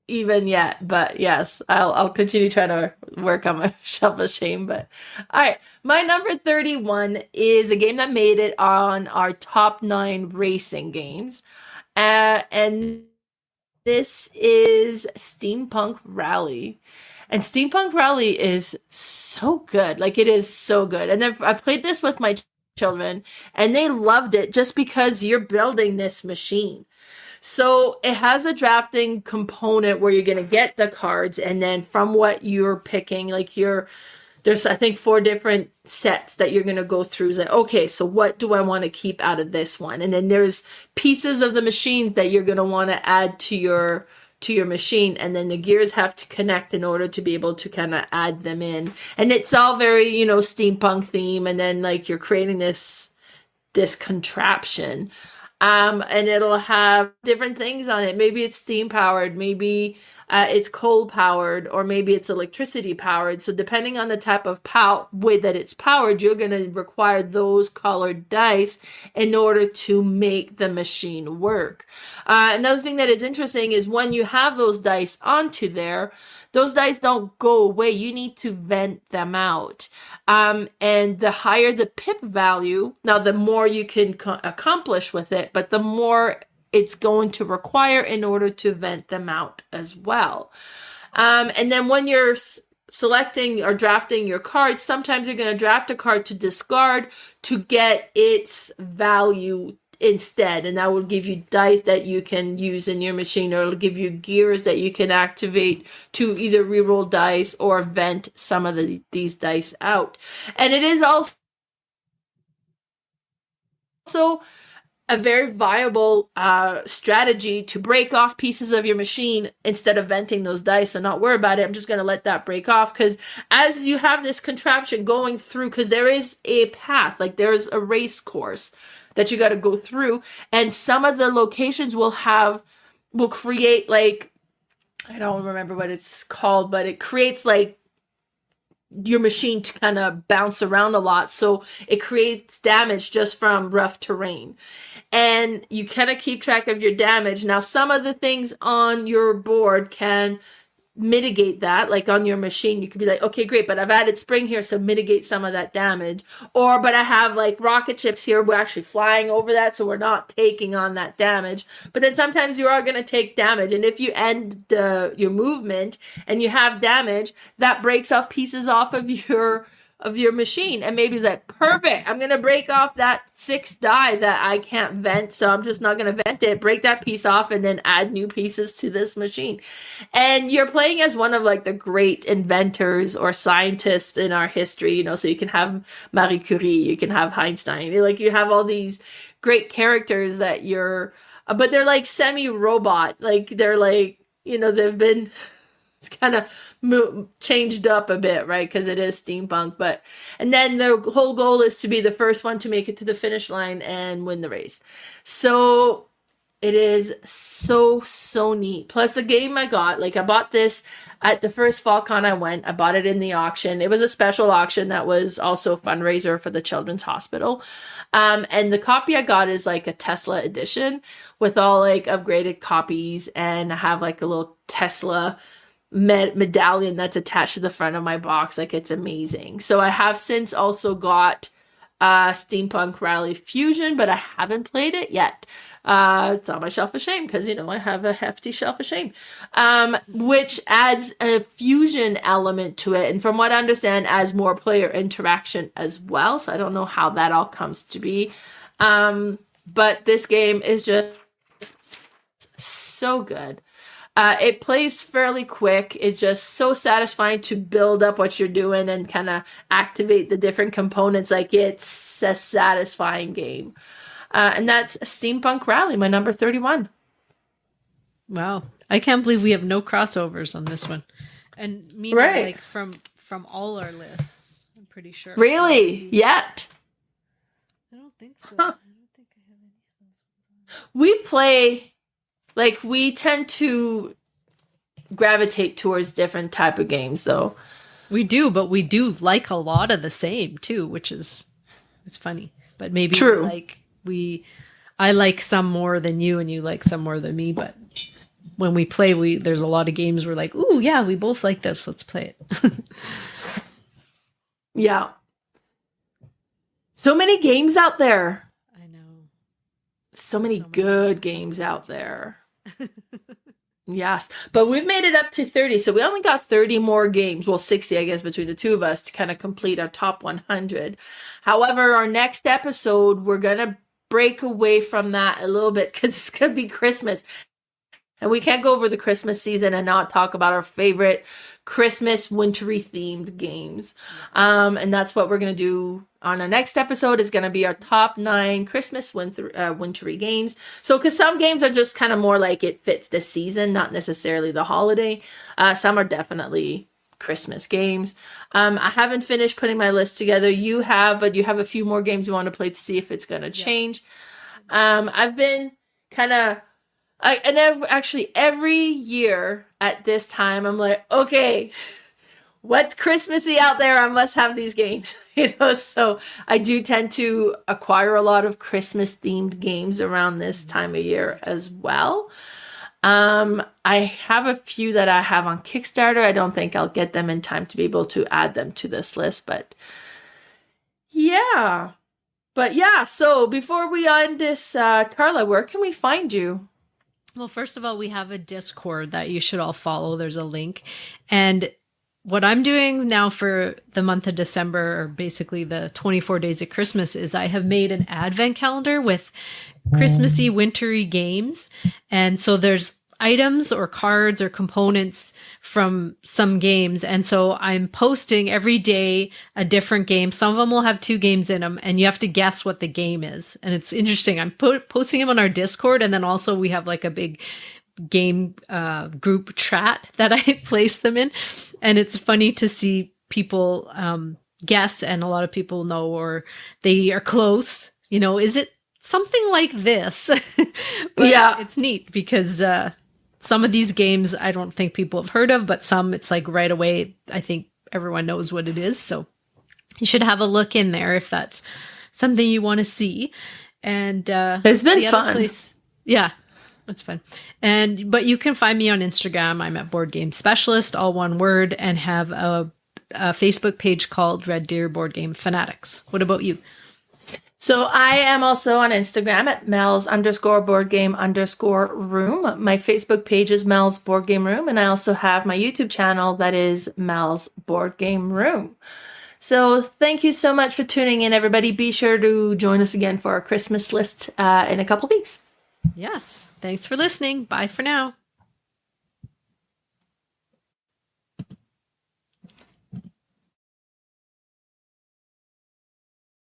even yet, but yes, I'll continue trying to work on my shelf of shame. But all right, my number 31 is a game that made it on our top 9 racing games, and this is Steampunk Rally. And Steampunk Rally is so good. Like, it is so good. And I played this with my children, and they loved it just because you're building this machine. So it has a drafting component where you're going to get the cards, and then from what you're picking, like there's I think 4 different sets that you're going to go through. It's like, okay, so what do I want to keep out of this one? And then there's pieces of the machines that you're going to want to add to your machine, and then the gears have to connect in order to be able to kind of add them in. And it's all very, steampunk theme, and then like you're creating this contraption. And it'll have different things on it. Maybe it's steam powered, maybe it's coal powered, or maybe it's electricity powered. So depending on the type of way that it's powered, you're going to require those colored dice in order to make the machine work. Another thing that is interesting is when you have those dice onto there, those dice don't go away. You need to vent them out. And the higher the pip value, now the more you can accomplish with it, but the more it's going to require in order to vent them out as well. And then when you're selecting or drafting your cards, sometimes you're going to draft a card to discard to get its value instead, and that will give you dice that you can use in your machine, or it'll give you gears that you can activate to either reroll dice or vent some of these dice out. And it is also a very viable strategy to break off pieces of your machine instead of venting those dice. So not worry about it. I'm just going to let that break off, because as you have this contraption going through, because there is a path, like there's a race course that you got to go through, and some of the locations will create, like, I don't remember what it's called, but it creates like your machine to kind of bounce around a lot, so it creates damage just from rough terrain, and you kind of keep track of your damage. Now, some of the things on your board can mitigate that. Like on your machine, you could be like, okay, great, but I've added spring here, so mitigate some of that damage. Or, but I have like rocket ships here, we're actually flying over that, so we're not taking on that damage. But then sometimes you are going to take damage, and if you end your movement and you have damage, that breaks off pieces off of your machine, and maybe it's like, perfect, I'm gonna break off that 6 die that I can't vent, so I'm just not gonna vent it, break that piece off, and then add new pieces to this machine. And you're playing as one of like the great inventors or scientists in our history, you know, so you can have Marie Curie, you can have Einstein, like you have all these great characters that but they're like semi-robot, like they're like, you know, they've been it's kind of changed up a bit, right? Because it is steampunk. And then the whole goal is to be the first one to make it to the finish line and win the race. So it is so neat. Plus the game I bought this at the first FallCon I went. I bought it in the auction. It was a special auction that was also a fundraiser for the Children's Hospital. And the copy I got is like a Tesla edition with all like upgraded copies, and I have like a little Tesla medallion that's attached to the front of my box. Like, it's amazing. So I have since also got Steampunk Rally Fusion, but I haven't played it yet. It's on my shelf of shame because, you know, I have a hefty shelf of shame, which adds a fusion element to it. And from what I understand, adds more player interaction as well. So I don't know how that all comes to be. But this game is just so good. It plays fairly quick. It's just so satisfying to build up what you're doing and kind of activate the different components. Like, it's a satisfying game. And that's Steampunk Rally, my number 31. Wow. I can't believe we have no crossovers on this one. And meaning like from all our lists, I'm pretty sure. Really? Yet? I don't think so. Huh. I don't think I have any of those ones on. We play... Like, we tend to gravitate towards different type of games, though. We do, but we do like a lot of the same, too, which is, it's funny. But maybe True. I like some more than you, and you like some more than me, but when we play, there's a lot of games we're like, ooh, yeah, we both like this, let's play it. Yeah. So many games out there. I know. So many good games out there. Yes, but we've made it up to 30, so we only got 30 more games. Well, 60, I guess, between the two of us to kind of complete our top 100. However, our next episode, we're going to break away from that a little bit because it's going to be Christmas. And we can't go over the Christmas season and not talk about our favorite Christmas wintry themed games. And that's what we're going to do on our next episode. Is going to be our top 9 Christmas wintry games. So, because some games are just kind of more like it fits the season, not necessarily the holiday. Some are definitely Christmas games. I haven't finished putting my list together. You have, but you have a few more games you want to play to see if it's going to change. I've been kind of... actually every year at this time, I'm like, okay, what's Christmassy out there? I must have these games, you know? So I do tend to acquire a lot of Christmas themed games around this time of year as well. I have a few that I have on Kickstarter. I don't think I'll get them in time to be able to add them to this list, but yeah. So before we end this, Carla, where can we find you? Well, first of all, we have a Discord that you should all follow. There's a link. And what I'm doing now for the month of December, or basically the 24 days of Christmas, is I have made an advent calendar with Christmassy, wintry games. And so there's items or cards or components from some games. And so I'm posting every day a different game. Some of them will have 2 games in them, and you have to guess what the game is. And it's interesting. I'm posting them on our Discord, and then also we have like a big game group chat that I place them in. And it's funny to see people guess, and a lot of people know, or they are close. You know, is it something like this? But yeah, it's neat because some of these games I don't think people have heard of, but some it's like right away I think everyone knows what it is. So you should have a look in there if that's something you want to see. And it's been fun. Yeah. That's fun. But you can find me on Instagram. I'm at Board Game Specialist, all one word, and have a Facebook page called Red Deer Board Game Fanatics. What about you? So I am also on Instagram at Mel's_boardgame_room. My Facebook page is Mel's Board Game Room, and I also have my YouTube channel that is Mel's Board Game Room. So thank you so much for tuning in, everybody. Be sure to join us again for our Christmas list in a couple weeks. Yes. Thanks for listening. Bye for now.